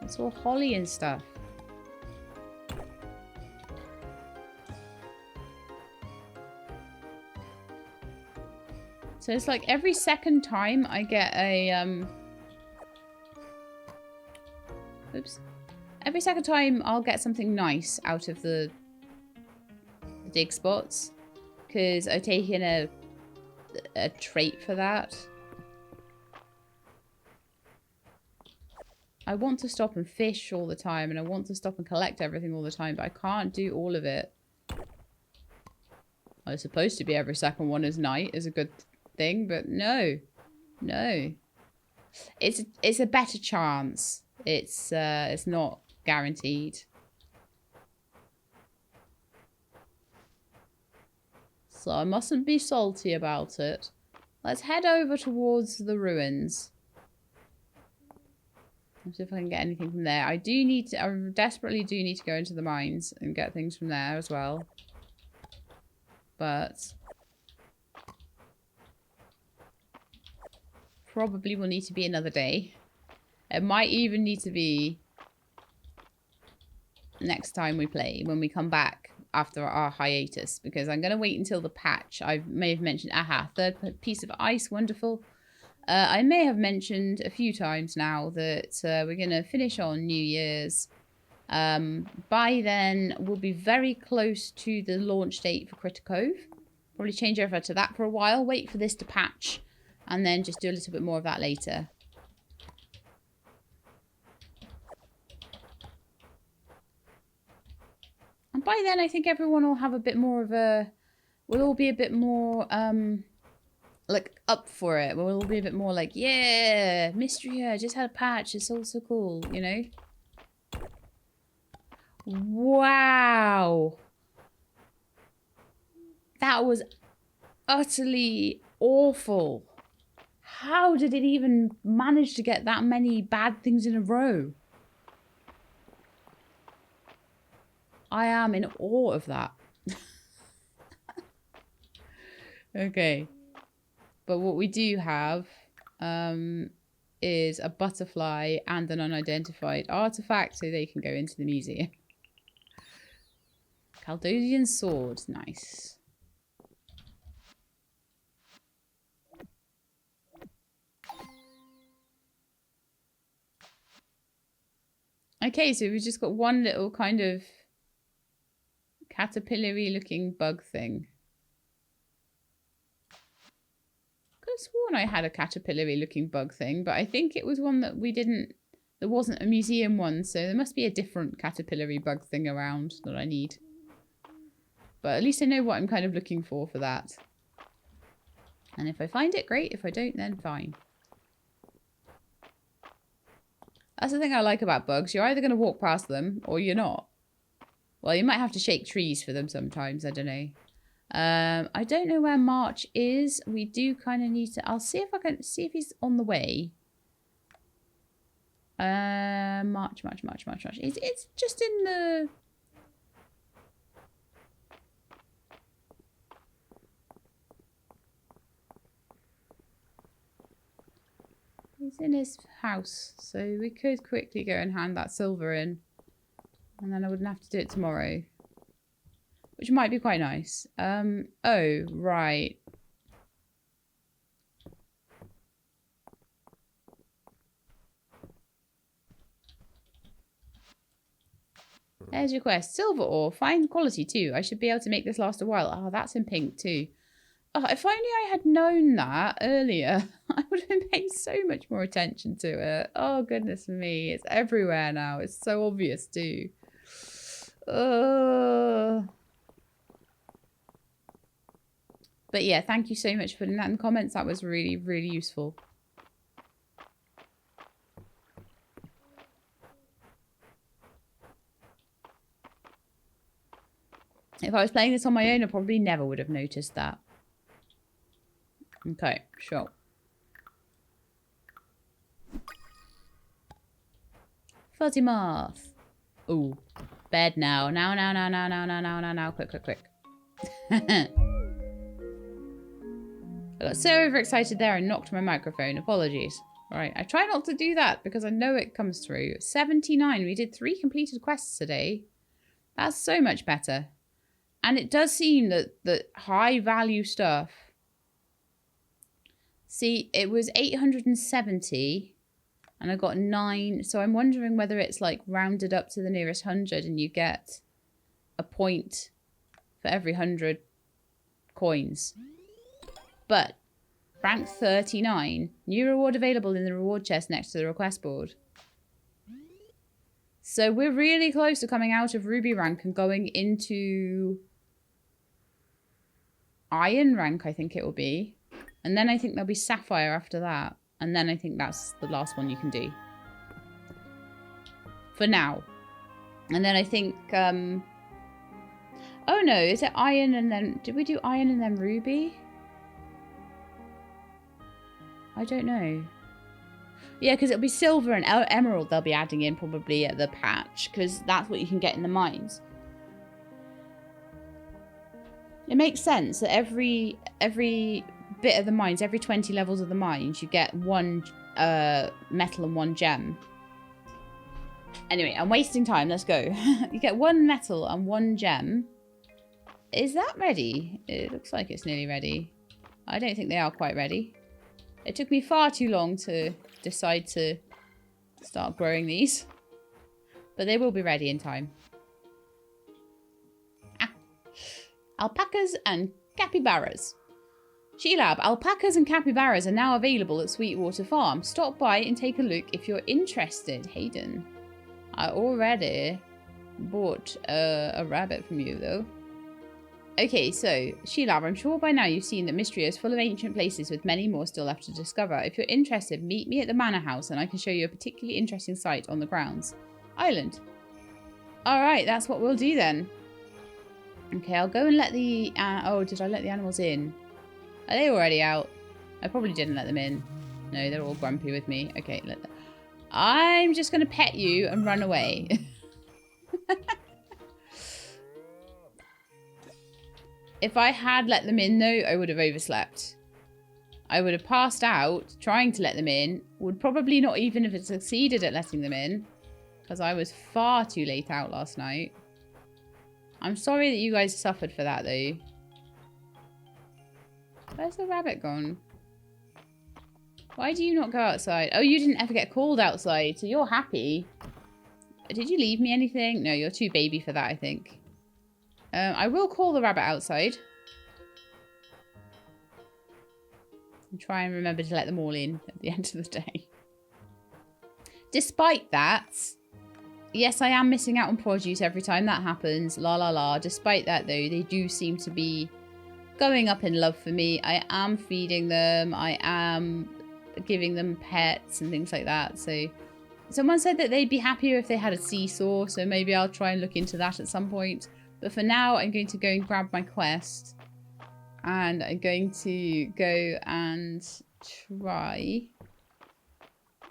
It's all holly and stuff. So it's like every second time I get a, oops. Every second time I'll get something nice out of the dig spots. Because I've taken a trait for that. I want to stop and fish all the time. And I want to stop and collect everything all the time. But I can't do all of it. Well, it's supposed to be every second one is night is a good thing, but no, it's a better chance. It's not guaranteed. So I mustn't be salty about it. Let's head over towards the ruins. Let's see if I can get anything from there. I desperately do need to go into the mines and get things from there as well. But probably will need to be another day. It might even need to be next time we play, when we come back after our hiatus, because I'm going to wait until the patch. I may have mentioned, third piece of ice, wonderful. I may have mentioned a few times now that we're going to finish on New Year's. By then, we'll be very close to the launch date for Critter Cove. Probably change over to that for a while, wait for this to patch, and then just do a little bit more of that later. And by then, I think everyone will have a bit more of a... We'll all be a bit more, like, up for it. We'll all be a bit more like, yeah, Mistria just had a patch. It's all so cool, you know? Wow. That was utterly awful. How did it even manage to get that many bad things in a row? I am in awe of that. Okay. But what we do have is a butterfly and an unidentified artifact, so they can go into the museum. Chaldean sword. Nice. Okay, so we've just got one little kind of caterpillar-y looking bug thing. have sworn I had a caterpillar-y looking bug thing, but I think it was one that we didn't... There wasn't a museum one, so there must be a different caterpillar-y bug thing around that I need. But at least I know what I'm kind of looking for that. And if I find it, great. If I don't, then fine. That's the thing I like about bugs. You're either going to walk past them or you're not. Well, you might have to shake trees for them sometimes. I don't know. I don't know where March is. We do kind of need to... I'll see if I can... See if he's on the way. March. It's just in the... He's in his house, so we could quickly go and hand that silver in. And then I wouldn't have to do it tomorrow. Which might be quite nice. Oh, right. There's your quest. Silver ore. Fine quality too. I should be able to make this last a while. Oh, that's in pink too. Oh, if only I had known that earlier, I would have been paying so much more attention to it. Oh, goodness me. It's everywhere now. It's so obvious too. But yeah, thank you so much for putting that in the comments. That was really, really useful. If I was playing this on my own, I probably never would have noticed that. Okay, sure. Fuzzy moth. Ooh. Bed now. Now. Quick. I got so overexcited there and knocked my microphone. Apologies. Right, I try not to do that because I know it comes through. 79. We did 3 completed quests today. That's so much better. And it does seem that high value stuff... See, it was 870 and I got 9. So I'm wondering whether it's like rounded up to the nearest 100 and you get a point for every 100 coins. But rank 39, new reward available in the reward chest next to the request board. So we're really close to coming out of ruby rank and going into iron rank, I think it will be. And then I think there'll be sapphire after that. And then I think that's the last one you can do. For now. And then I think... oh no, is it iron and then... Did we do iron and then ruby? I don't know. Yeah, because it'll be silver and emerald they'll be adding in probably at the patch. Because that's what you can get in the mines. It makes sense that every bit of the mines, every 20 levels of the mines, you get 1 metal and 1 gem. Anyway, I'm wasting time. Let's go. You get 1 metal and 1 gem. Is that ready? It looks like it's nearly ready. I don't think they are quite ready. It took me far too long to decide to start growing these. But they will be ready in time. Ah. Alpacas and capybaras. Sheilab, alpacas and capybaras are now available at Sweetwater Farm. Stop by and take a look if you're interested. Hayden, I already bought a rabbit from you though. Okay, so Sheilab, I'm sure by now you've seen that Mistria is full of ancient places with many more still left to discover. If you're interested, meet me at the manor house and I can show you a particularly interesting site on the grounds. Island. Alright, that's what we'll do then. Okay, I'll go and let the... oh, did I let the animals in? Are they already out? I probably didn't let them in. No, they're all grumpy with me. Okay, let them... I'm just going to pet you and run away. If I had let them in, though, I would have overslept. I would have passed out trying to let them in. Would probably not even have succeeded at letting them in. Because I was far too late out last night. I'm sorry that you guys suffered for that, though. Where's the rabbit gone? Why do you not go outside? Oh, you didn't ever get called outside, so you're happy. Did you leave me anything? No, you're too baby for that, I think. I will call the rabbit outside. And try and remember to let them all in at the end of the day. Despite that, yes, I am missing out on produce every time that happens. La la la. Despite that, though, they do seem to be going up in love for me. I am feeding them. I am giving them pets and things like that. So someone said that they'd be happier if they had a seesaw. So maybe I'll try and look into that at some point. But for now, I'm going to go and grab my quest. And I'm going to go and try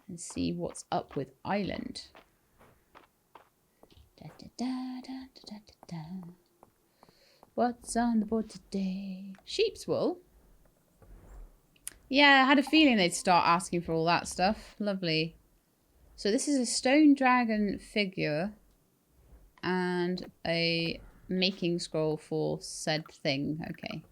and see what's up with Island. Da, da, da, da, da, da, da. What's on the board today? Sheep's wool? Yeah, I had a feeling they'd start asking for all that stuff. Lovely. So this is a stone dragon figure and a making scroll for said thing. Okay.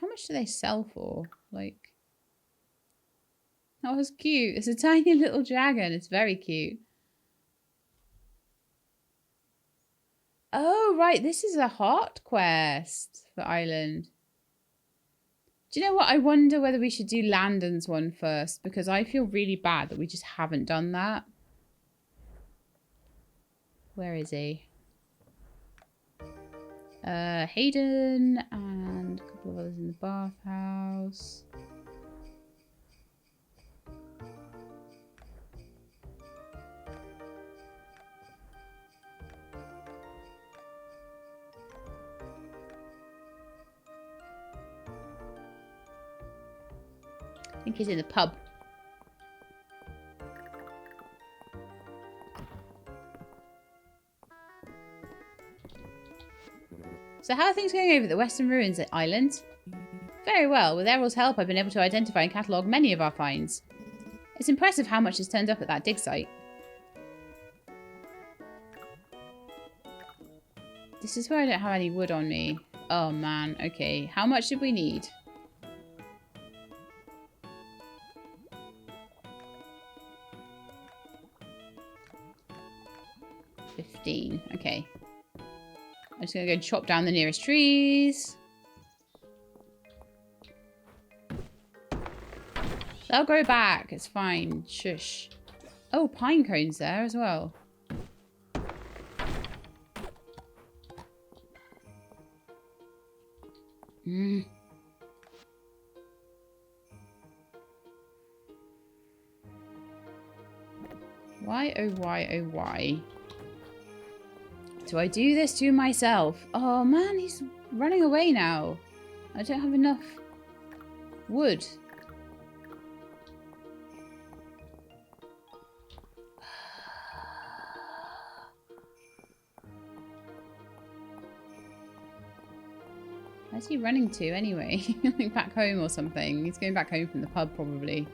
How much do they sell for? Like, that was cute. It's a tiny little dragon. It's very cute. Oh, right. This is a heart quest for Island. Do you know what? I wonder whether we should do Landon's one first, because I feel really bad that we just haven't done that. Where is he? Hayden and a couple of others in the bathhouse. I think he's in the pub. So how are things going over the Western Ruins at Island? Very well. With Errol's help, I've been able to identify and catalogue many of our finds. It's impressive how much has turned up at that dig site. This is where I don't have any wood on me. Oh man, okay. How much did we need? 15. Okay. I'm just going to go chop down the nearest trees. They'll grow back. It's fine. Shush. Oh, pine cones there as well. Why, oh why, oh why? Do I do this to myself? Oh man, he's running away now. I don't have enough wood. Where's he running to anyway? Going back home or something. He's going back home from the pub probably.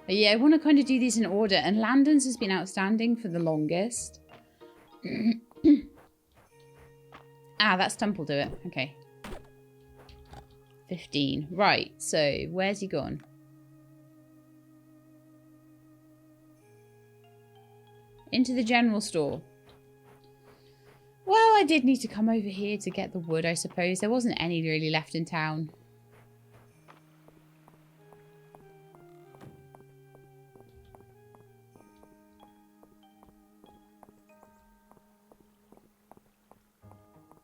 But yeah, I want to kind of do these in order. And Landon's has been outstanding for the longest. That stump will do it. Okay. 15. Right, so where's he gone? Into the general store. Well, I did need to come over here to get the wood, I suppose. There wasn't any really left in town.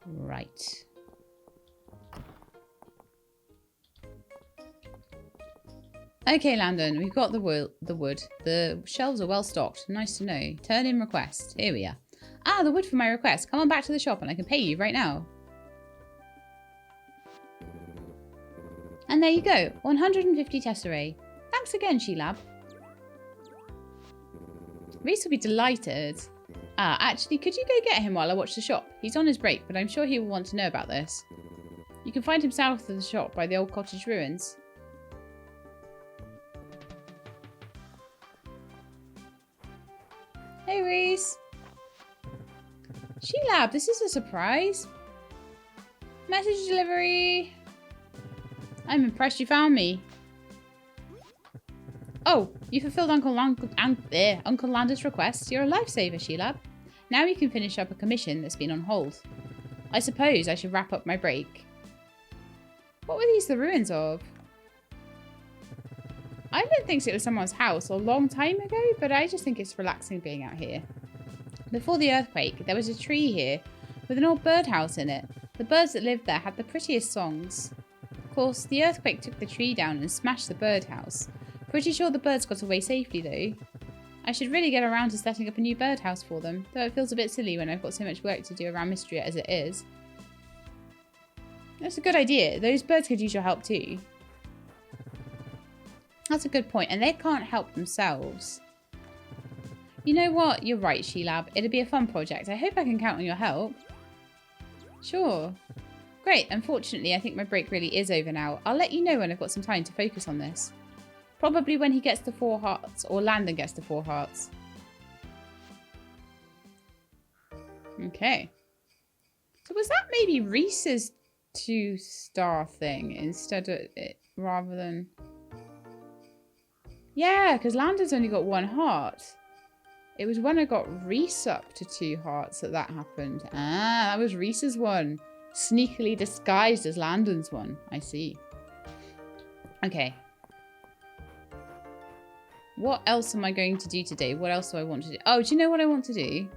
Right. Okay, Landon, we've got the wood. The shelves are well stocked. Nice to know. Turn in request. Here we are. Ah, the wood for my request. Come on back to the shop and I can pay you right now. And there you go. 150 tesserae. Thanks again, She-Lab. Reese will be delighted. Ah, actually, could you go get him while I watch the shop? He's on his break, but I'm sure he will want to know about this. You can find him south of the shop by the old cottage ruins. Hey, Reese. She-Lab, this is a surprise. Message delivery. I'm impressed you found me. Oh, you fulfilled Uncle Lander's request. You're a lifesaver, Sheelab. Now you can finish up a commission that's been on hold. I suppose I should wrap up my break. What were these the ruins of? I don't think it was someone's house a long time ago, but I just think it's relaxing being out here. Before the earthquake, there was a tree here with an old birdhouse in it. The birds that lived there had the prettiest songs. Of course, the earthquake took the tree down and smashed the birdhouse. Pretty sure the birds got away safely, though. I should really get around to setting up a new birdhouse for them, though it feels a bit silly when I've got so much work to do around Mistria as it is. That's a good idea. Those birds could use your help too. That's a good point, and they can't help themselves. You know what? You're right, Sheelab. It'd be a fun project. I hope I can count on your help. Sure. Great. Unfortunately, I think my break really is over now. I'll let you know when I've got some time to focus on this. Probably when he gets to 4 hearts, or Landon gets to 4 hearts. Okay. So was that maybe Reese's 2-star thing instead of it, rather than... Yeah, because Landon's only got 1 heart. It was when I got Reese up to 2 hearts that happened. Ah, that was Reese's one. Sneakily disguised as Landon's one. I see. Okay. What else am I going to do today? What else do I want to do? Oh, do you know what I want to do?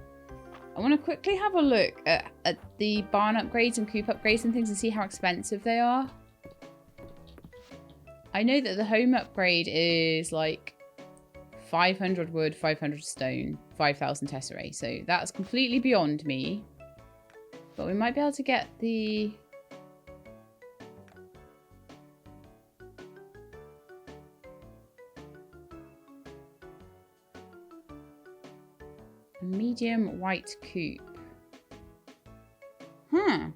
I want to quickly have a look at the barn upgrades and coop upgrades and things and see how expensive they are. I know that the home upgrade is like 500 wood, 500 stone, 5,000 tesserae. So that's completely beyond me. But we might be able to get the... medium white coop. Huh.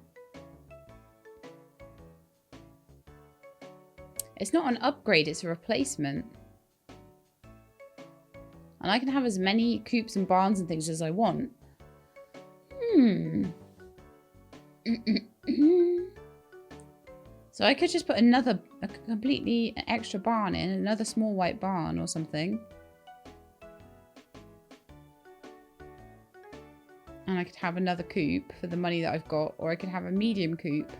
It's not an upgrade, it's a replacement. And I can have as many coops and barns and things as I want. So I could just put a completely extra barn in, another small white barn or something. And I could have another coop for the money that I've got, or I could have a medium coop.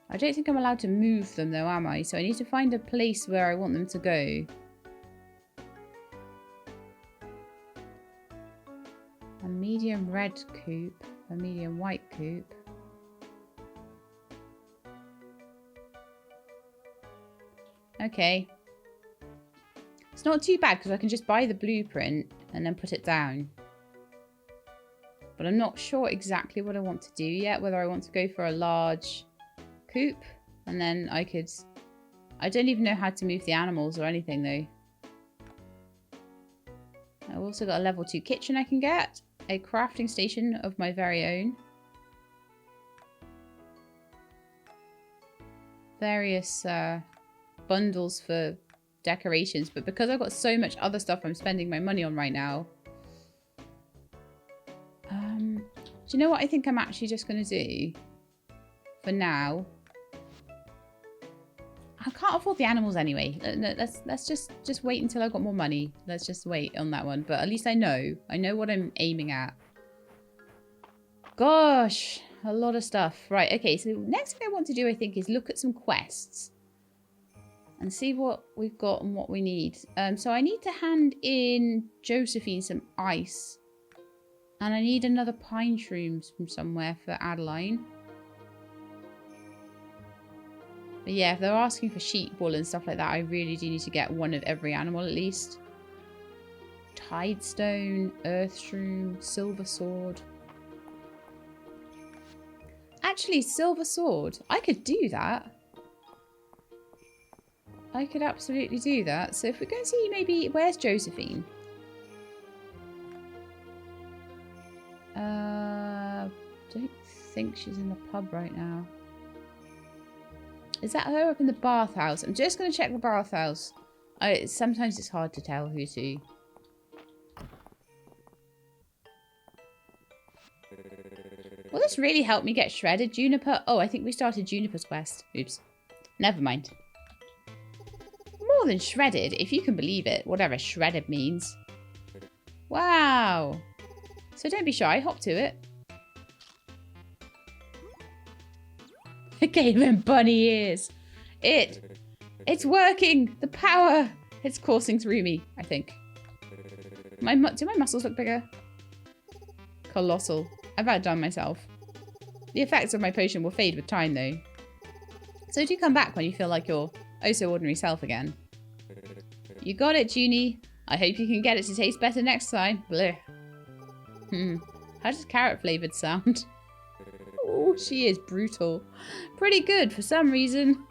I don't think I'm allowed to move them though, am I? So I need to find a place where I want them to go. A medium red coop, a medium white coop. Okay. It's not too bad because I can just buy the blueprint and then put it down. But I'm not sure exactly what I want to do yet, whether I want to go for a large coop and then I don't even know how to move the animals or anything though. I've also got a level 2 kitchen I can get, a crafting station of my very own, various bundles for decorations, but because I've got so much other stuff I'm spending my money on right now, do you know what I think I'm actually just going to do for now? I can't afford the animals anyway. Let's just wait until I've got more money. Let's just wait on that one. But at least I know what I'm aiming at. Gosh, a lot of stuff. Right, okay, so next thing I want to do, I think, is look at some quests and see what we've got and what we need. So I need to hand in Josephine some ice. And I need another pine shrooms from somewhere for Adeline. But yeah, if they're asking for sheep wool and stuff like that, I really do need to get one of every animal at least. Tidestone, earth shroom, silver sword. Actually, silver sword. I could do that. I could absolutely do that. So if we go and see maybe... Where's Josephine? Don't think she's in the pub right now. Is that her up in the bathhouse? I'm just going to check the bathhouse. Sometimes it's hard to tell who to. Will this really help me get shredded, Juniper? Oh, I think we started Juniper's quest. Oops. Never mind. More than shredded, if you can believe it. Whatever shredded means. Wow. So don't be shy. Hop to it. I gave him bunny ears. It's working. The power. It's coursing through me, I think. Do my muscles look bigger? Colossal. I've outdone myself. The effects of my potion will fade with time, though. So do come back when you feel like your oh-so-ordinary self again. You got it, Junie. I hope you can get it to taste better next time. Blech. How does carrot-flavoured sound? Oh, she is brutal. Pretty good for some reason.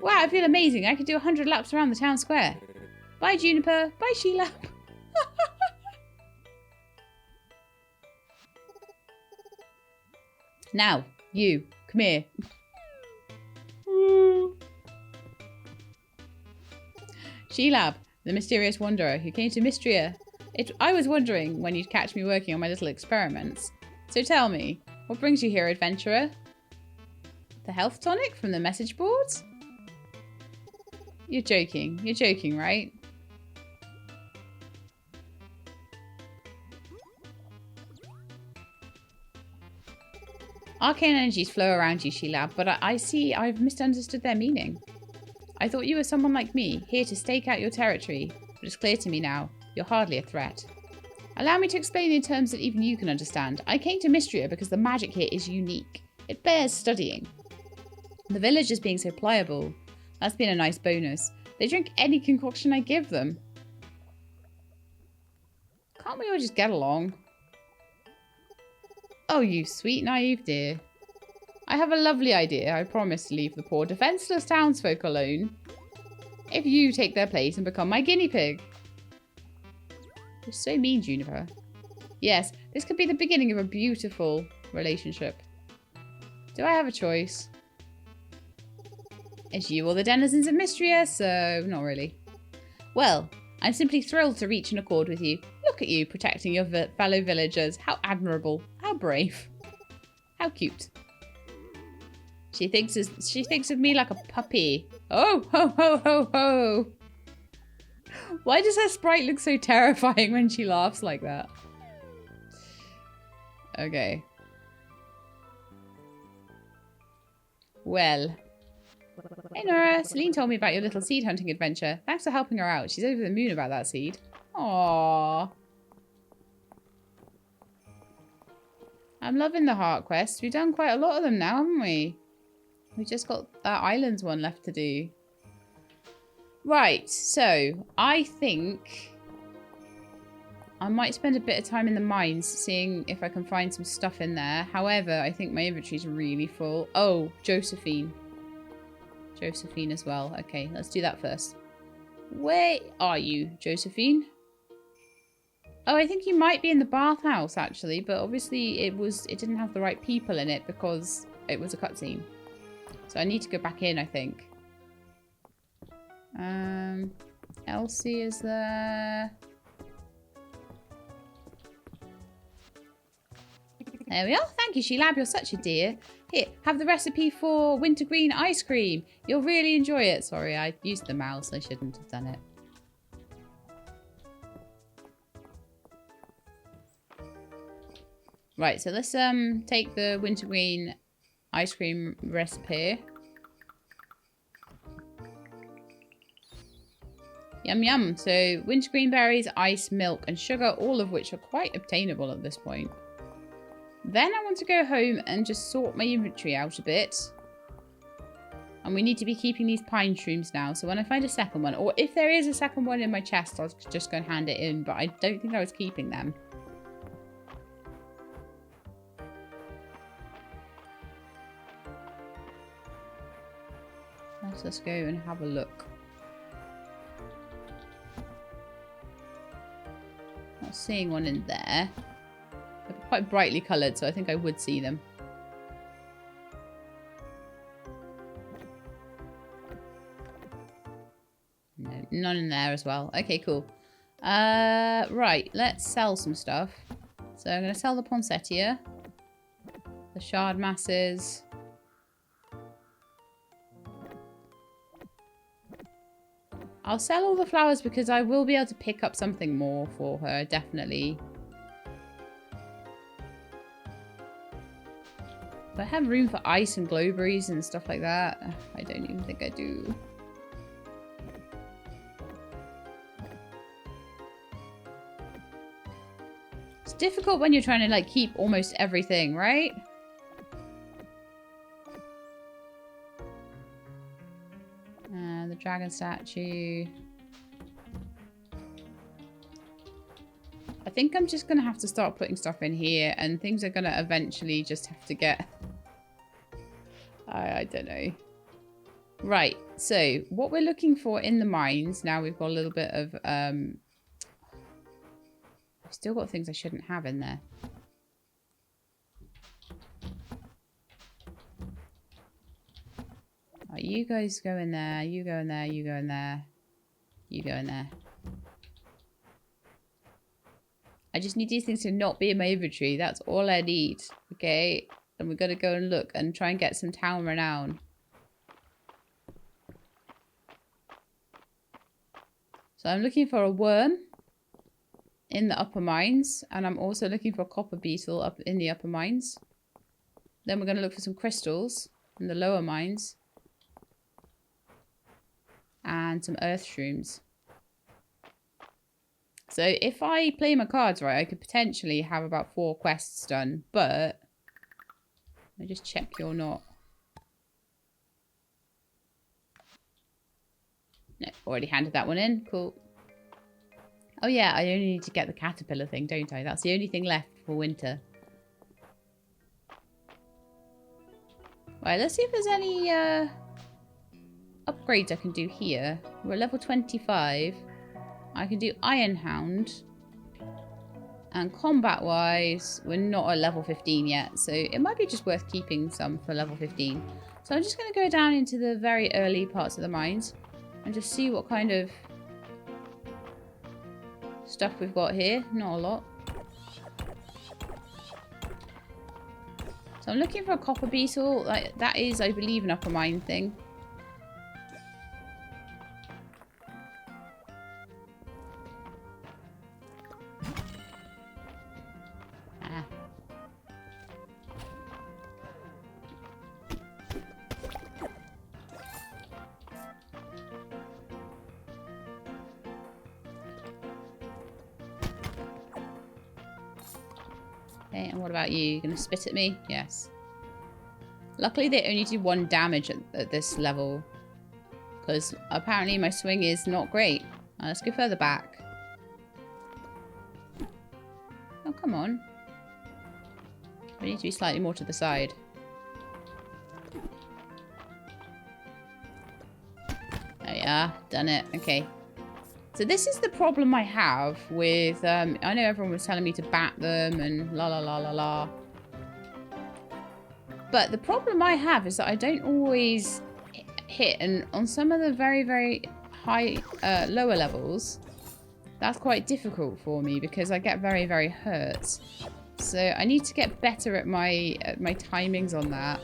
Wow, I feel amazing. I could do 100 laps around the town square. Bye, Juniper. Bye, Sheila. Now, you. Come here. Sheila, the mysterious wanderer who came to Mistria. I was wondering when you'd catch me working on my little experiments. So tell me, what brings you here, adventurer? The health tonic from the message boards? You're joking. You're joking, right? Arcane energies flow around you, Sheila, but I see I've misunderstood their meaning. I thought you were someone like me, here to stake out your territory, but it's clear to me now, you're hardly a threat. Allow me to explain in terms that even you can understand. I came to Mistria because the magic here is unique. It bears studying. The villagers being so pliable, that's been a nice bonus. They drink any concoction I give them. Can't we all just get along? Oh, you sweet, naive dear. I have a lovely idea. I promise to leave the poor, defenseless townsfolk alone. If you take their place and become my guinea pig. You're so mean, Juniper. Yes, this could be the beginning of a beautiful relationship. Do I have a choice? It's you or the denizens of Mistria, so not really. Well, I'm simply thrilled to reach an accord with you. Look at you, protecting your fellow villagers. How admirable. How brave. How cute. She thinks of me like a puppy. Oh, ho, ho, ho, ho. Why does her sprite look so terrifying when she laughs like that? Okay. Well. Hey Nora, Celine told me about your little seed hunting adventure. Thanks for helping her out. She's over the moon about that seed. Aww. I'm loving the heart quests. We've done quite a lot of them now, haven't we? We just got that islands one left to do. Right, so I think I might spend a bit of time in the mines seeing if I can find some stuff in there. However, I think my inventory's really full. Oh, Josephine. Josephine as well. Okay, let's do that first. Where are you, Josephine? Oh, I think you might be in the bathhouse actually, but obviously it didn't have the right people in it because it was a cutscene. So I need to go back in, I think. Elsie is there. There we are. Thank you, Sheila. You're such a dear. Here, have the recipe for wintergreen ice cream. You'll really enjoy it. Sorry, I used the mouse. I shouldn't have done it. Right, so let's take the wintergreen ice cream recipe. Yum yum. So wintergreen berries, ice, milk, and sugar, all of which are quite obtainable at this point. Then I want to go home and just sort my inventory out a bit. And we need to be keeping these pine shrooms now. So when I find a second one, or if there is a second one in my chest, I'll just go and hand it in. But I don't think I was keeping them. Let's go and have a look. Not seeing one in there. They're quite brightly coloured, so I think I would see them. No, none in there as well. Okay, cool. Right, let's sell some stuff. So I'm going to sell the poinsettia. The shard masses. I'll sell all the flowers because I will be able to pick up something more for her, definitely. Do I have room for ice and glowberries and stuff like that? I don't even think I do. It's difficult when you're trying to like keep almost everything, right? The dragon statue. I think I'm just going to have to start putting stuff in here and things are going to eventually just have to get... I don't know. Right, so what we're looking for in the mines, now we've got a little bit of... I've still got things I shouldn't have in there. Right, you guys go in there, you go in there, you go in there, you go in there. I just need these things to not be in my inventory. That's all I need. Okay? And we're going to go and look and try and get some town renown. So I'm looking for a worm in the upper mines. And I'm also looking for a copper beetle up in the upper mines. Then we're going to look for some crystals in the lower mines. And some earth shrooms. So if I play my cards right, I could potentially have about 4 quests done. But I just check you're not. No, already handed that one in. Cool. Oh yeah, I only need to get the caterpillar thing, don't I? That's the only thing left for winter. Right, let's see if there's any upgrades I can do here. We're level 25. I can do Iron Hound. And combat-wise, we're not at level 15 yet. So it might be just worth keeping some for level 15. So I'm just going to go down into the very early parts of the mines. And just see what kind of stuff we've got here. Not a lot. So I'm looking for a copper beetle. That is, I believe, an upper mine thing. Okay, and what about you? You gonna spit at me? Yes. Luckily they only do 1 damage at this level. Because apparently my swing is not great. Let's go further back. Oh, come on. We need to be slightly more to the side. There we are. Done it. Okay. So this is the problem I have with, I know everyone was telling me to bat them and la la la la la. But the problem I have is that I don't always hit, and on some of the very, very high, lower levels, that's quite difficult for me because I get very, very hurt. So I need to get better at my timings on that.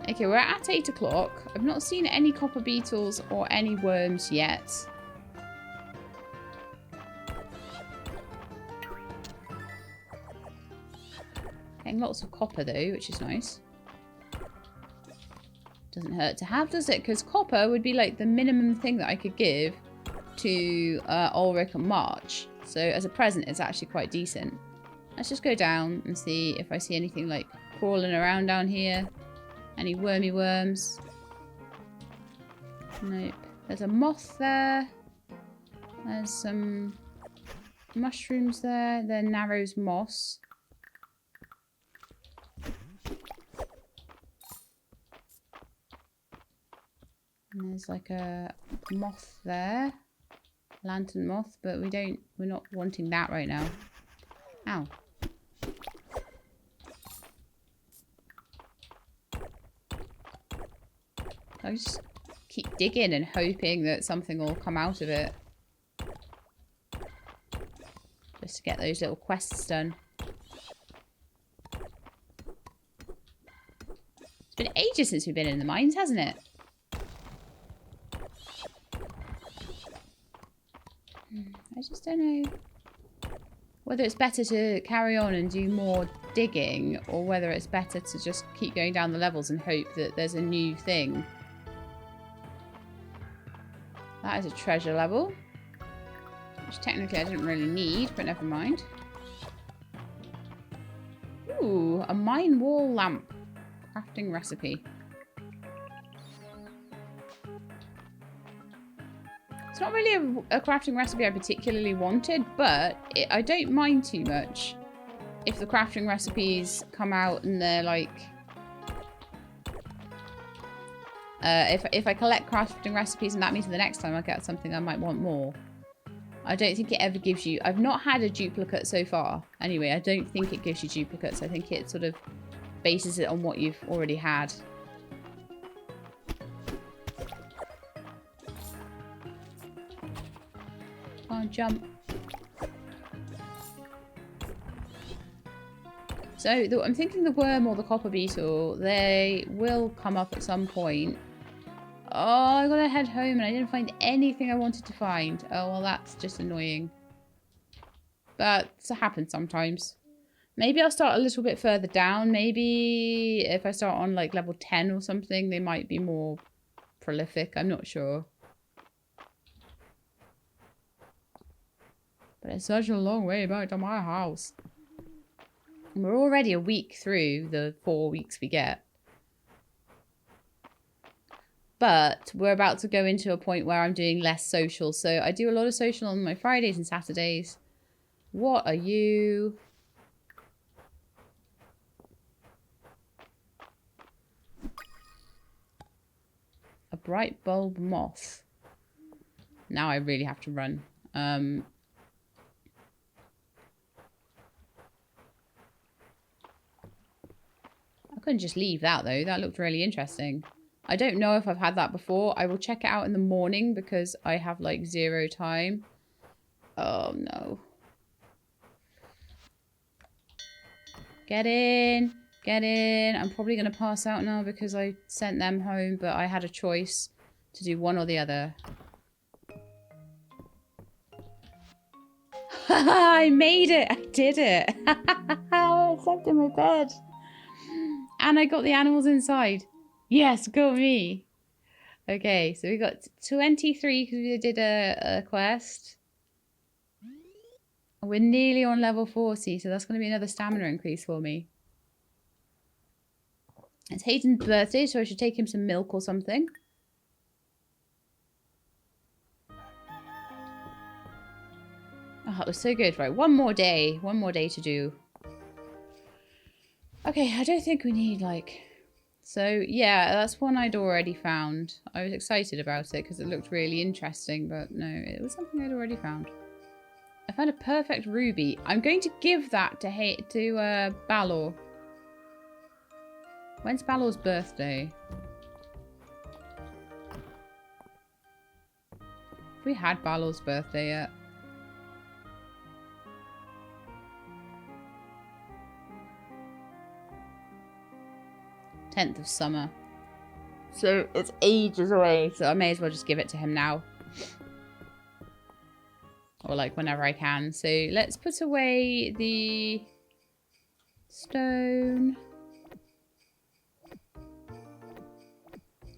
Okay, we're at 8 o'clock. I've not seen any copper beetles or any worms yet. Getting lots of copper though, which is nice. Doesn't hurt to have, does it? Because copper would be like the minimum thing that I could give to Ulrich and March. So as a present, it's actually quite decent. Let's just go down and see if I see anything like crawling around down here. Any wormy worms? Nope. There's a moth there. There's some mushrooms there. They're Narrow's moss. And there's like a moth there. Lantern moth, but we're not wanting that right now. Ow. I just keep digging and hoping that something will come out of it. get those little quests done. It's been ages since we've been in the mines, hasn't it? I just don't know whether it's better to carry on and do more digging or whether it's better to just keep going down the levels and hope that there's a new thing. That is a treasure level, which technically I didn't really need, but never mind. Ooh, a mine wall lamp. Crafting recipe. It's not really a crafting recipe I particularly wanted, but I don't mind too much if the crafting recipes come out and they're like... if I collect crafting recipes and that means the next time I get something I might want more. I don't think it ever gives you... I've not had a duplicate so far. Anyway, I don't think it gives you duplicates. I think it sort of bases it on what you've already had. Can't jump. So I'm thinking the worm or the copper beetle, they will come up at some point. Oh, I gotta head home and I didn't find anything I wanted to find. Oh, well, that's just annoying. But it happens sometimes. Maybe I'll start a little bit further down. Maybe if I start on like level 10 or something, they might be more prolific. I'm not sure. But it's such a long way back to my house. And we're already a week through the 4 weeks we get. But we're about to go into a point where I'm doing less social. So I do a lot of social on my Fridays and Saturdays. What are you? A bright bulb moth. Now I really have to run. I couldn't just leave that though. That looked really interesting. I don't know if I've had that before. I will check it out in the morning because I have like 0 time. Oh no. Get in. Get in. I'm probably going to pass out now because I sent them home, but I had a choice to do one or the other. I made it. I did it. I slept in my bed. And I got the animals inside. Yes, go me. Okay, so we got 23 because we did a quest. We're nearly on level 40, so that's going to be another stamina increase for me. It's Hayden's birthday, so I should take him some milk or something. Oh, it was so good. Right, one more day. One more day to do. Okay, I don't think we need, like... So, yeah, that's one I'd already found. I was excited about it because it looked really interesting, but no, it was something I'd already found. I found a perfect ruby. I'm going to give that to Balor. When's Balor's birthday? Have we had Balor's birthday yet? Tenth of summer. So it's ages away. So I may as well just give it to him now. Or like whenever I can. So let's put away the stone.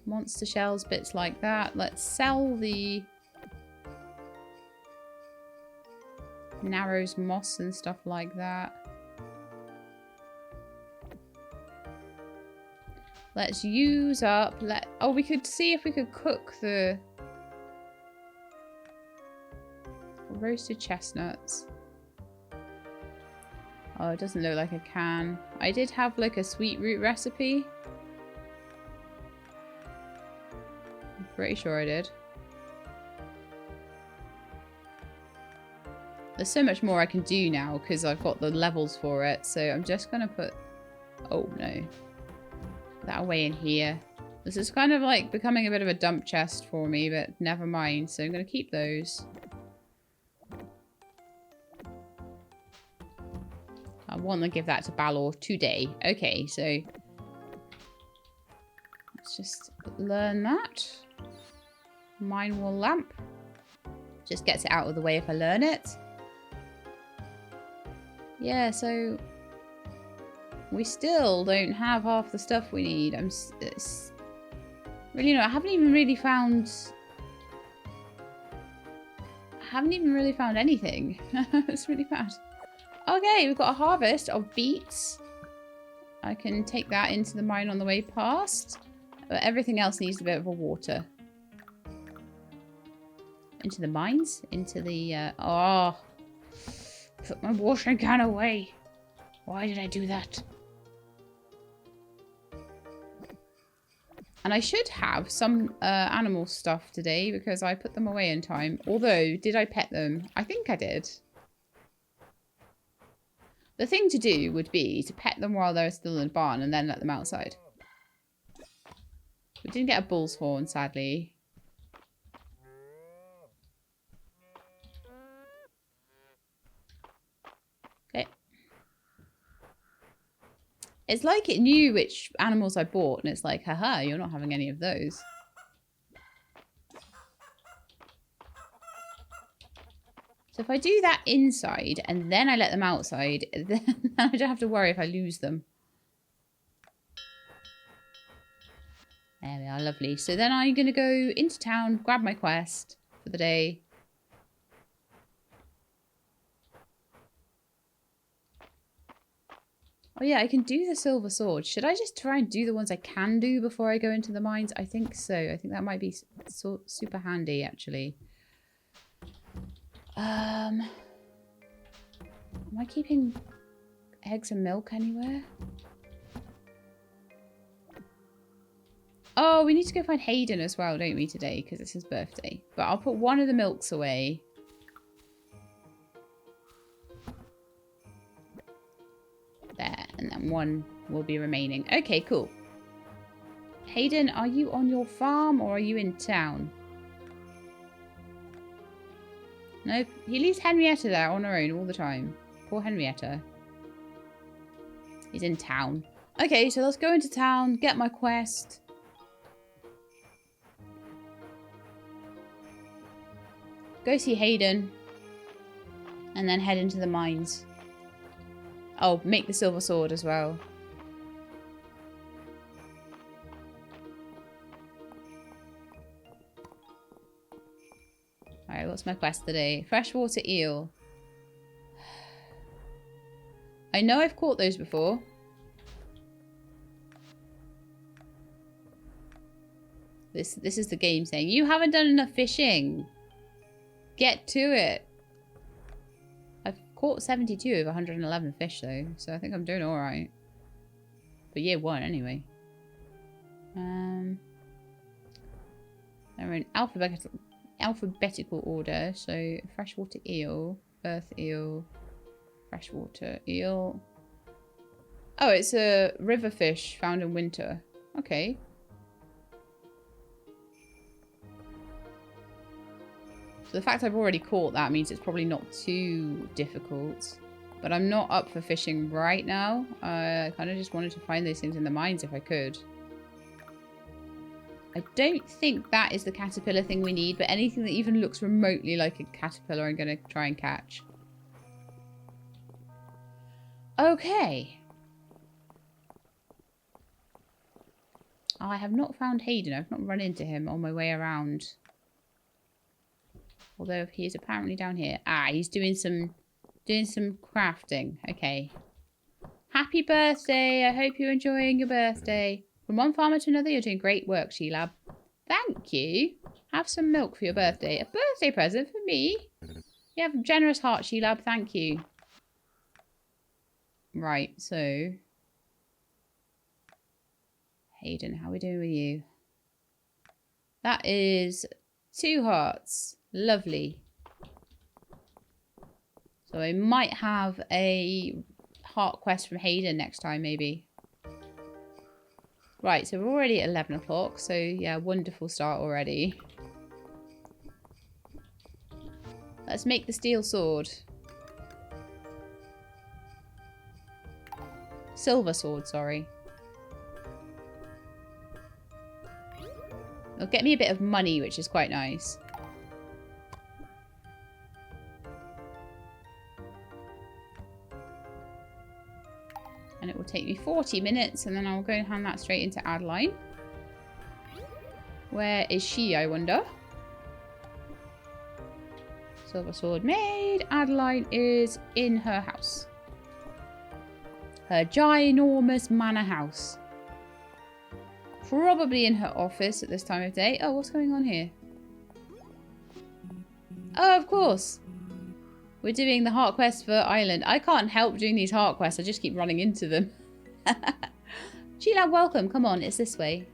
Monster shells, bits like that. Let's sell the Narrows moss and stuff like that. Let's use up... Oh, we could see if we could cook the... roasted chestnuts. Oh, it doesn't look like I can. I did have like a sweet root recipe. I'm pretty sure I did. There's so much more I can do now because I've got the levels for it. So I'm just going to put... Oh, no. That away in here. This is kind of like becoming a bit of a dump chest for me, but never mind. So I'm going to keep those. want to give that to Balor today. Okay, so let's just learn that. Mine wall lamp. Just gets it out of the way if I learn it. Yeah, so we still don't have half the stuff we need. Really, no, I haven't even really found anything. It's really bad. Okay, we've got a harvest of beets. I can take that into the mine on the way past. But everything else needs a bit of a water. Into the mines? Into the, oh. Put my watering can away. Why did I do that? And I should have some animal stuff today because I put them away in time. Although, did I pet them? I think I did. The thing to do would be to pet them while they're still in the barn and then let them outside. We didn't get a bull's horn, sadly. Okay. It's like it knew which animals I bought, and it's like, haha, you're not having any of those. So if I do that inside, and then I let them outside, then I don't have to worry if I lose them. There we are, lovely. So then I'm going to go into town, grab my quest for the day. Oh yeah, I can do the silver sword. Should I just try and do the ones I can do before I go into the mines? I think so. I think that might be super handy, actually. Am I keeping eggs and milk anywhere? Oh, we need to go find Hayden as well, don't we, today? Because it's his birthday. But I'll put one of the milks away. There, and then one will be remaining. Okay, cool. Hayden, are you on your farm or are you in town? Nope. He leaves Henrietta there on her own all the time. Poor Henrietta. He's in town. Okay, so let's go into town, get my quest. Go see Hayden. And then head into the mines. Oh, make the silver sword as well. Alright, what's my quest today? Freshwater eel. I know I've caught those before. This is the game saying, you haven't done enough fishing. Get to it. I've caught 72 of 111 fish though, so I think I'm doing alright. For year one anyway. They're in alphabetical order, so freshwater eel, earth eel, freshwater eel. Oh, it's a river fish found in winter. Okay. So the fact I've already caught that means it's probably not too difficult. But I'm not up for fishing right now. I kind of just wanted to find those things in the mines if I could. I don't think that is the caterpillar thing we need, but anything that even looks remotely like a caterpillar I'm going to try and catch. Okay. Oh, I have not found Hayden. I've not run into him on my way around. Although he is apparently down here. Ah, he's doing some crafting. Okay. Happy birthday. I hope you're enjoying your birthday. From one farmer to another, you're doing great work, Sheila. Thank you. Have some milk for your birthday. A birthday present for me? You have a generous heart, Sheila. Thank you. Right, so... Hayden, how are we doing with you? That is 2 hearts. Lovely. So I might have a heart quest from Hayden next time, maybe. Right, so we're already at 11 o'clock. So, yeah, wonderful start already. Let's make the steel sword. Silver sword, sorry. It'll get me a bit of money, which is quite nice. And it will take me 40 minutes, and then I'll go and hand that straight into Adeline. Where is she, I wonder? Silver sword made. Adeline is in her house. Her ginormous manor house. Probably in her office at this time of day. Oh, what's going on here? Oh, of course. We're doing the heart quest for Island. I can't help doing these heart quests. I just keep running into them. Sheila, welcome. Come on, it's this way.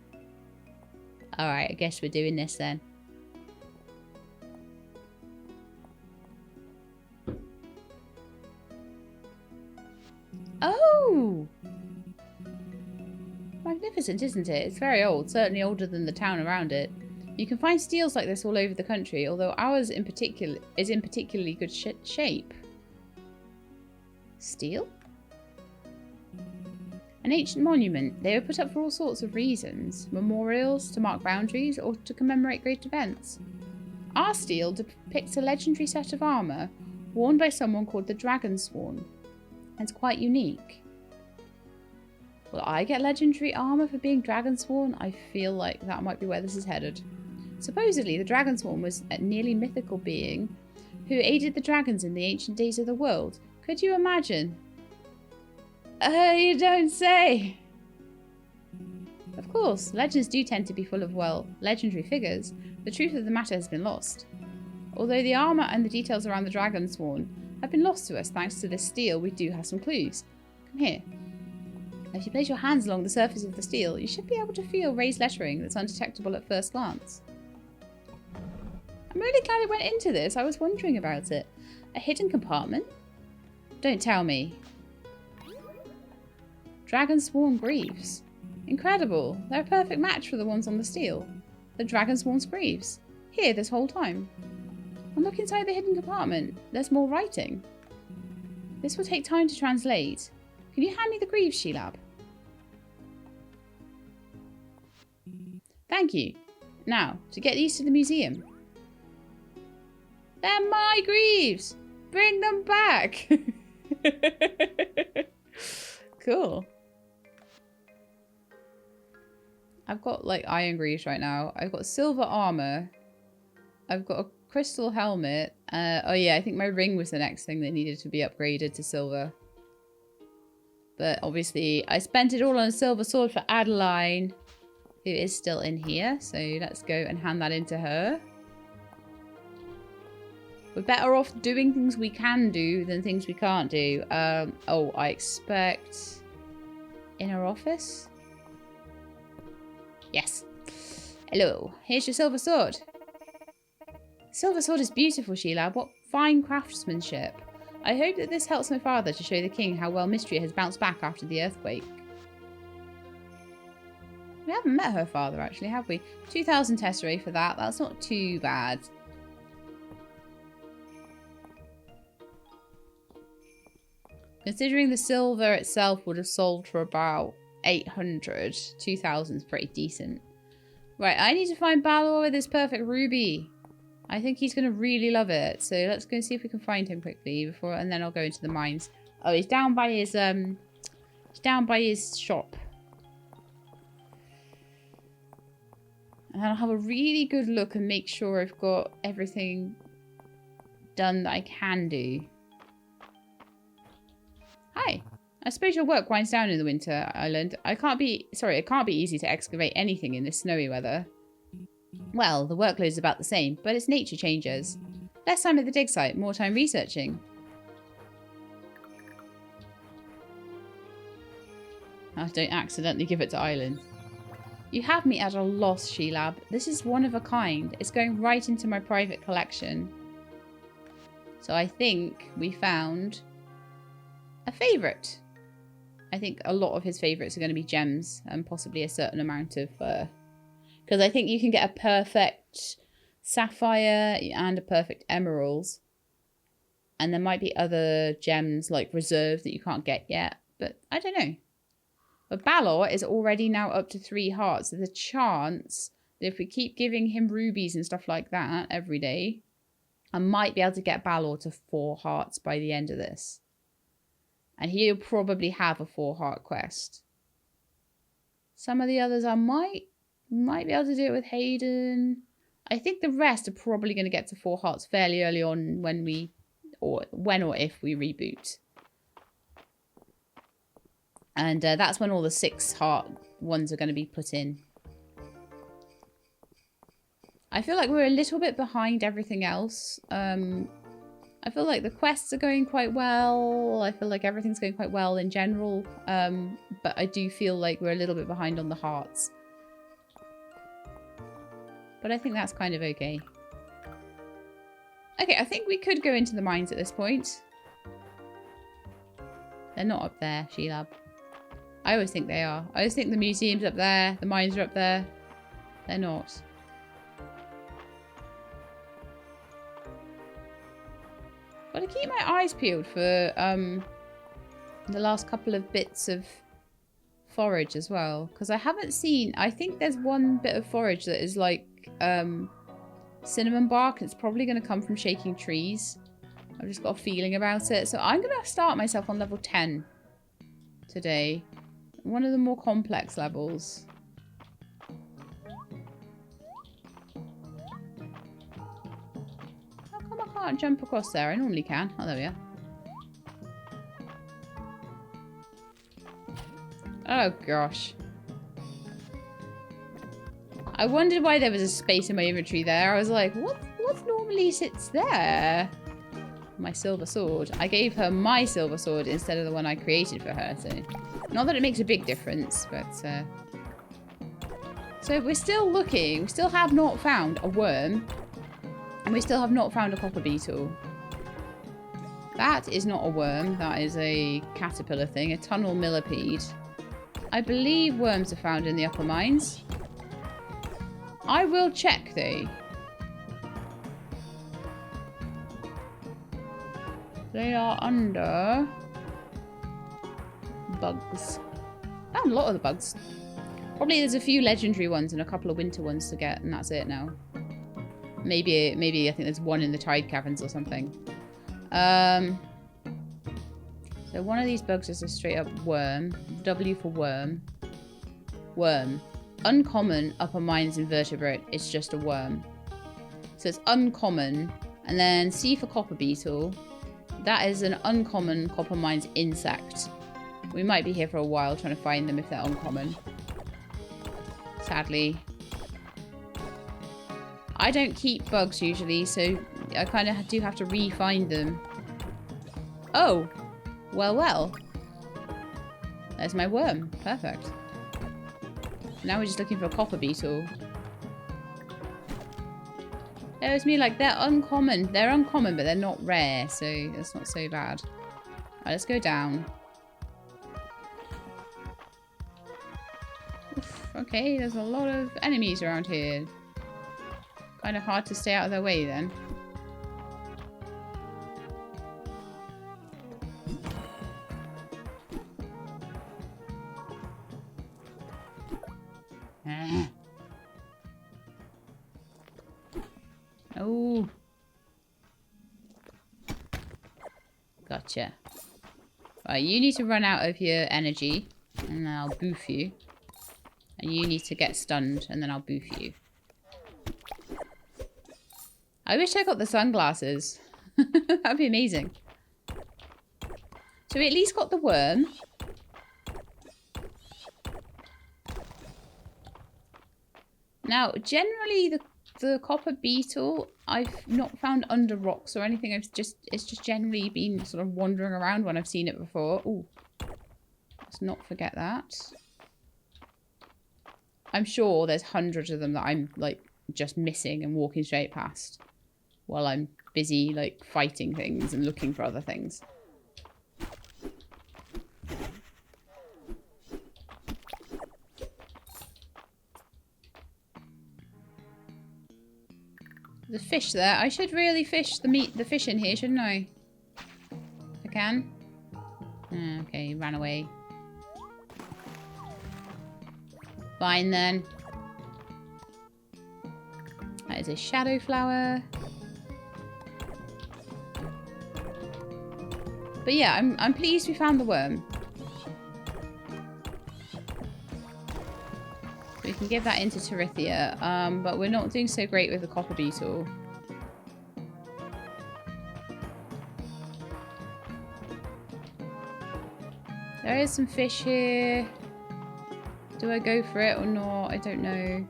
Alright, I guess we're doing this then. Oh! Magnificent, isn't it? It's very old. Certainly older than the town around it. You can find steels like this all over the country, although ours in particular is in particularly good shape. Steel? An ancient monument. They were put up for all sorts of reasons. Memorials, to mark boundaries, or to commemorate great events. Our steel depicts a legendary set of armour worn by someone called the Dragon Sworn. It's quite unique. Will I get legendary armour for being Dragon Sworn? I feel like that might be where this is headed. Supposedly, the Dragon Sworn was a nearly mythical being who aided the dragons in the ancient days of the world. Could you imagine? You don't say! Of course, legends do tend to be full of, well, legendary figures. The truth of the matter has been lost. Although the armour and the details around the Dragon Sworn have been lost to us thanks to this steel, we do have some clues. Come here. If you place your hands along the surface of the steel, you should be able to feel raised lettering that's undetectable at first glance. I'm really glad I went into this. I was wondering about it. A hidden compartment? Don't tell me. Dragon Sworn greaves. Incredible. They're a perfect match for the ones on the steel. The Dragon Sworn's greaves. Here this whole time. And look inside the hidden compartment. There's more writing. This will take time to translate. Can you hand me the greaves, Sheilab? Thank you. Now, to get these to the museum. They're my greaves! Bring them back! Cool. I've got, like, iron greaves right now. I've got silver armor. I've got a crystal helmet. Oh yeah, I think my ring was the next thing that needed to be upgraded to silver. But obviously, I spent it all on a silver sword for Adeline, who is still in here. So let's go and hand that into her. We're better off doing things we can do than things we can't do. Oh, I expect... in her office? Yes. Hello. Here's your silver sword. Silver sword is beautiful, Sheila. What fine craftsmanship. I hope that this helps my father to show the king how well Mistria has bounced back after the earthquake. We haven't met her father, actually, have we? 2,000 tesserae for that. That's not too bad. Considering the silver itself would have sold for about 800, 2,000 is pretty decent. Right, I need to find Balor with his perfect ruby. I think he's going to really love it. So let's go and see if we can find him quickly before, and then I'll go into the mines. Oh, he's down by his shop. And I'll have a really good look and make sure I've got everything done that I can do. Hi. I suppose your work winds down in the winter, Island. It can't be easy to excavate anything in this snowy weather. Well, the workload is about the same, but its nature changes. Less time at the dig site, more time researching. Oh, don't accidentally give it to Island. You have me at a loss, Sheilab. This is one of a kind. It's going right into my private collection. So I think we found a favourite. I think a lot of his favourites are going to be gems and possibly a certain amount of... because I think you can get a perfect sapphire and a perfect emeralds. And there might be other gems like reserve that you can't get yet. But I don't know. But Balor is already now up to 3 hearts. There's a chance that if we keep giving him rubies and stuff like that every day, I might be able to get Balor to 4 hearts by the end of this. And he'll probably have a 4-heart quest. Some of the others I might be able to do it with Hayden. I think the rest are probably going to get to 4 hearts fairly early on when or if we reboot. And that's when all the 6-heart ones are going to be put in. I feel like we're a little bit behind everything else. I feel like the quests are going quite well. I feel like everything's going quite well in general. But I do feel like we're a little bit behind on the hearts. But I think that's kind of okay. Okay, I think we could go into the mines at this point. They're not up there, Sheelab. I always think they are. I always think the museum's up there, the mines are up there. They're not. Gotta keep my eyes peeled for the last couple of bits of forage as well. Because I haven't seen... I think there's one bit of forage that is like cinnamon bark. It's probably going to come from shaking trees. I've just got a feeling about it. So I'm going to start myself on level 10 today. One of the more complex levels. How come I can't jump across there? I normally can. Oh, there we are. Oh, gosh. I wondered why there was a space in my inventory there. I was like, what normally sits there? My silver sword. I gave her my silver sword instead of the one I created for her, so... Not that it makes a big difference, but... So we're still looking. We still have not found a worm. And we still have not found a copper beetle. That is not a worm. That is a caterpillar thing. A tunnel millipede. I believe worms are found in the upper mines. I will check, though. They are under... bugs. Found a lot of the bugs. Probably there's a few legendary ones and a couple of winter ones to get, and that's it now. Maybe I think there's one in the tide caverns or something. So one of these bugs is a straight up worm. W for worm. Worm. Uncommon upper mines invertebrate. It's just a worm. So it's uncommon. And then C for copper beetle. That is an uncommon copper mines insect. We might be here for a while trying to find them if they're uncommon. Sadly. I don't keep bugs usually, so I kind of do have to re-find them. Oh! Well. There's my worm. Perfect. Now we're just looking for a copper beetle. It was me like, they're uncommon. They're uncommon, but they're not rare, so that's not so bad. Alright, let's go down. Oof, okay, there's a lot of enemies around here. Kind of hard to stay out of their way then. Oh. Gotcha. Right, you need to run out of your energy, and then I'll boof you. And you need to get stunned, and then I'll boof you. I wish I got the sunglasses. That'd be amazing. So we at least got the worm. Now, generally the copper beetle, I've not found under rocks or anything. It's just generally been sort of wandering around when I've seen it before. Ooh. Let's not forget that. I'm sure there's hundreds of them that I'm like just missing and walking straight past while I'm busy like fighting things and looking for other things. There's a fish there. I should really fish the fish in here, shouldn't I? If I can. Okay, he ran away. Fine then. That is a shadow flower. But yeah, I'm pleased we found the worm. We can give that into Terithia, but we're not doing so great with the copper beetle. There is some fish here. Do I go for it or not? I don't know.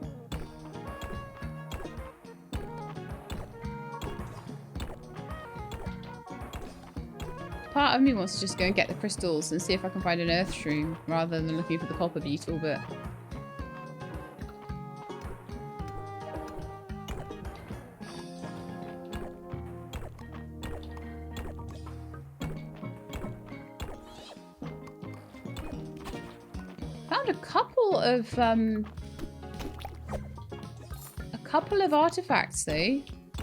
Part of me wants to just go and get the crystals and see if I can find an earth shroom rather than looking for the copper beetle, but... Found a couple of artifacts though,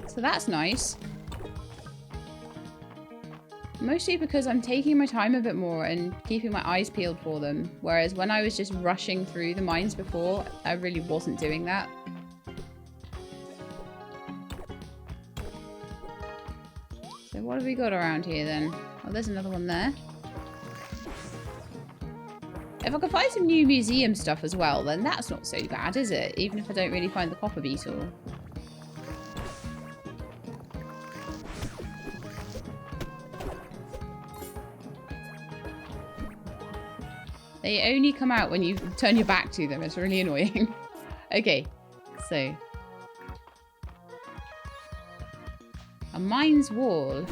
so that's nice. Mostly because I'm taking my time a bit more and keeping my eyes peeled for them, whereas when I was just rushing through the mines before, I really wasn't doing that. So what have we got around here then? Oh, there's another one there. If I can find some new museum stuff as well, then that's not so bad, is it? Even if I don't really find the copper beetle. They only come out when you turn your back to them. It's really annoying. Okay, so. A mine's wall.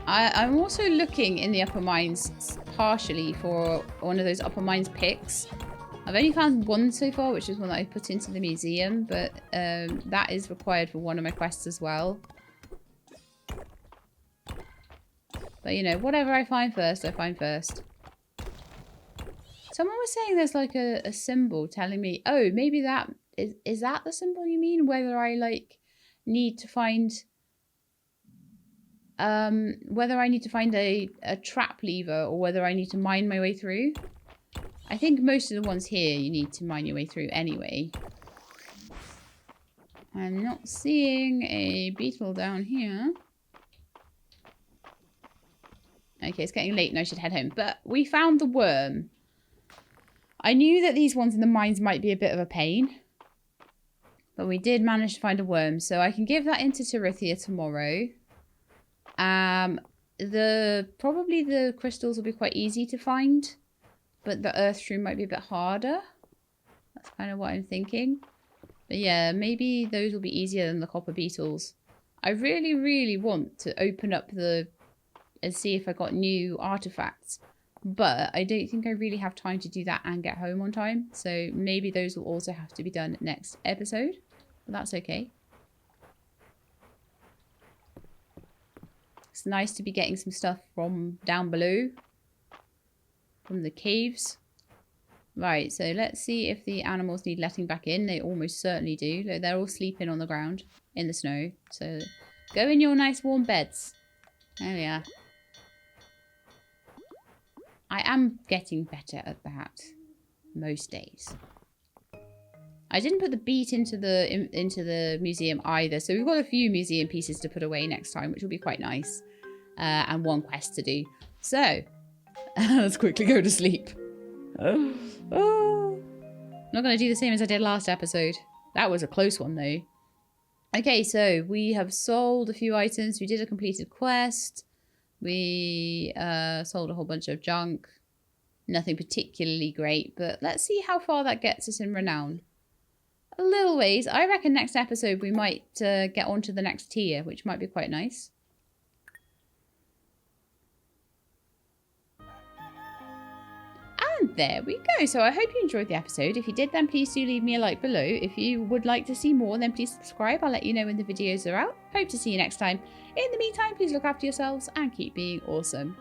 I'm also looking in the upper mines partially for one of those upper mines picks. I've only found one so far, which is one that I put into the museum, but that is required for one of my quests as well. But, you know, whatever I find first, I find first. Someone was saying there's, like, a symbol telling me... Oh, maybe that... Is that the symbol you mean? Whether I, like, need to find... whether I need to find a trap lever or whether I need to mine my way through. I think most of the ones here you need to mine your way through anyway. I'm not seeing a beetle down here. Okay, it's getting late and I should head home. But we found the worm. I knew that these ones in the mines might be a bit of a pain. But we did manage to find a worm. So I can give that into Terithia tomorrow. Probably the crystals will be quite easy to find. But the earth shroom might be a bit harder. That's kind of what I'm thinking. But yeah, maybe those will be easier than the copper beetles. I really, really want to open up and see if I got new artifacts. But I don't think I really have time to do that and get home on time. So maybe those will also have to be done next episode. But that's okay. It's nice to be getting some stuff from down below. From the caves. Right, so let's see if the animals need letting back in. They almost certainly do. They're all sleeping on the ground in the snow. So go in your nice warm beds. There we are. I am getting better at that most days. I didn't put the beet into the museum either, so we've got a few museum pieces to put away next time, which will be quite nice, and one quest to do. So let's quickly go to sleep. I'm not going to do the same as I did last episode. That was a close one though. Okay, so we have sold a few items. We did a completed quest. We sold a whole bunch of junk. Nothing particularly great, but let's see how far that gets us in renown. A little ways. I reckon next episode we might get on to the next tier, which might be quite nice. And there we go. So I hope you enjoyed the episode. If you did, then please do leave me a like below. If you would like to see more, then please subscribe. I'll let you know when the videos are out. Hope to see you next time. In the meantime, please look after yourselves and keep being awesome.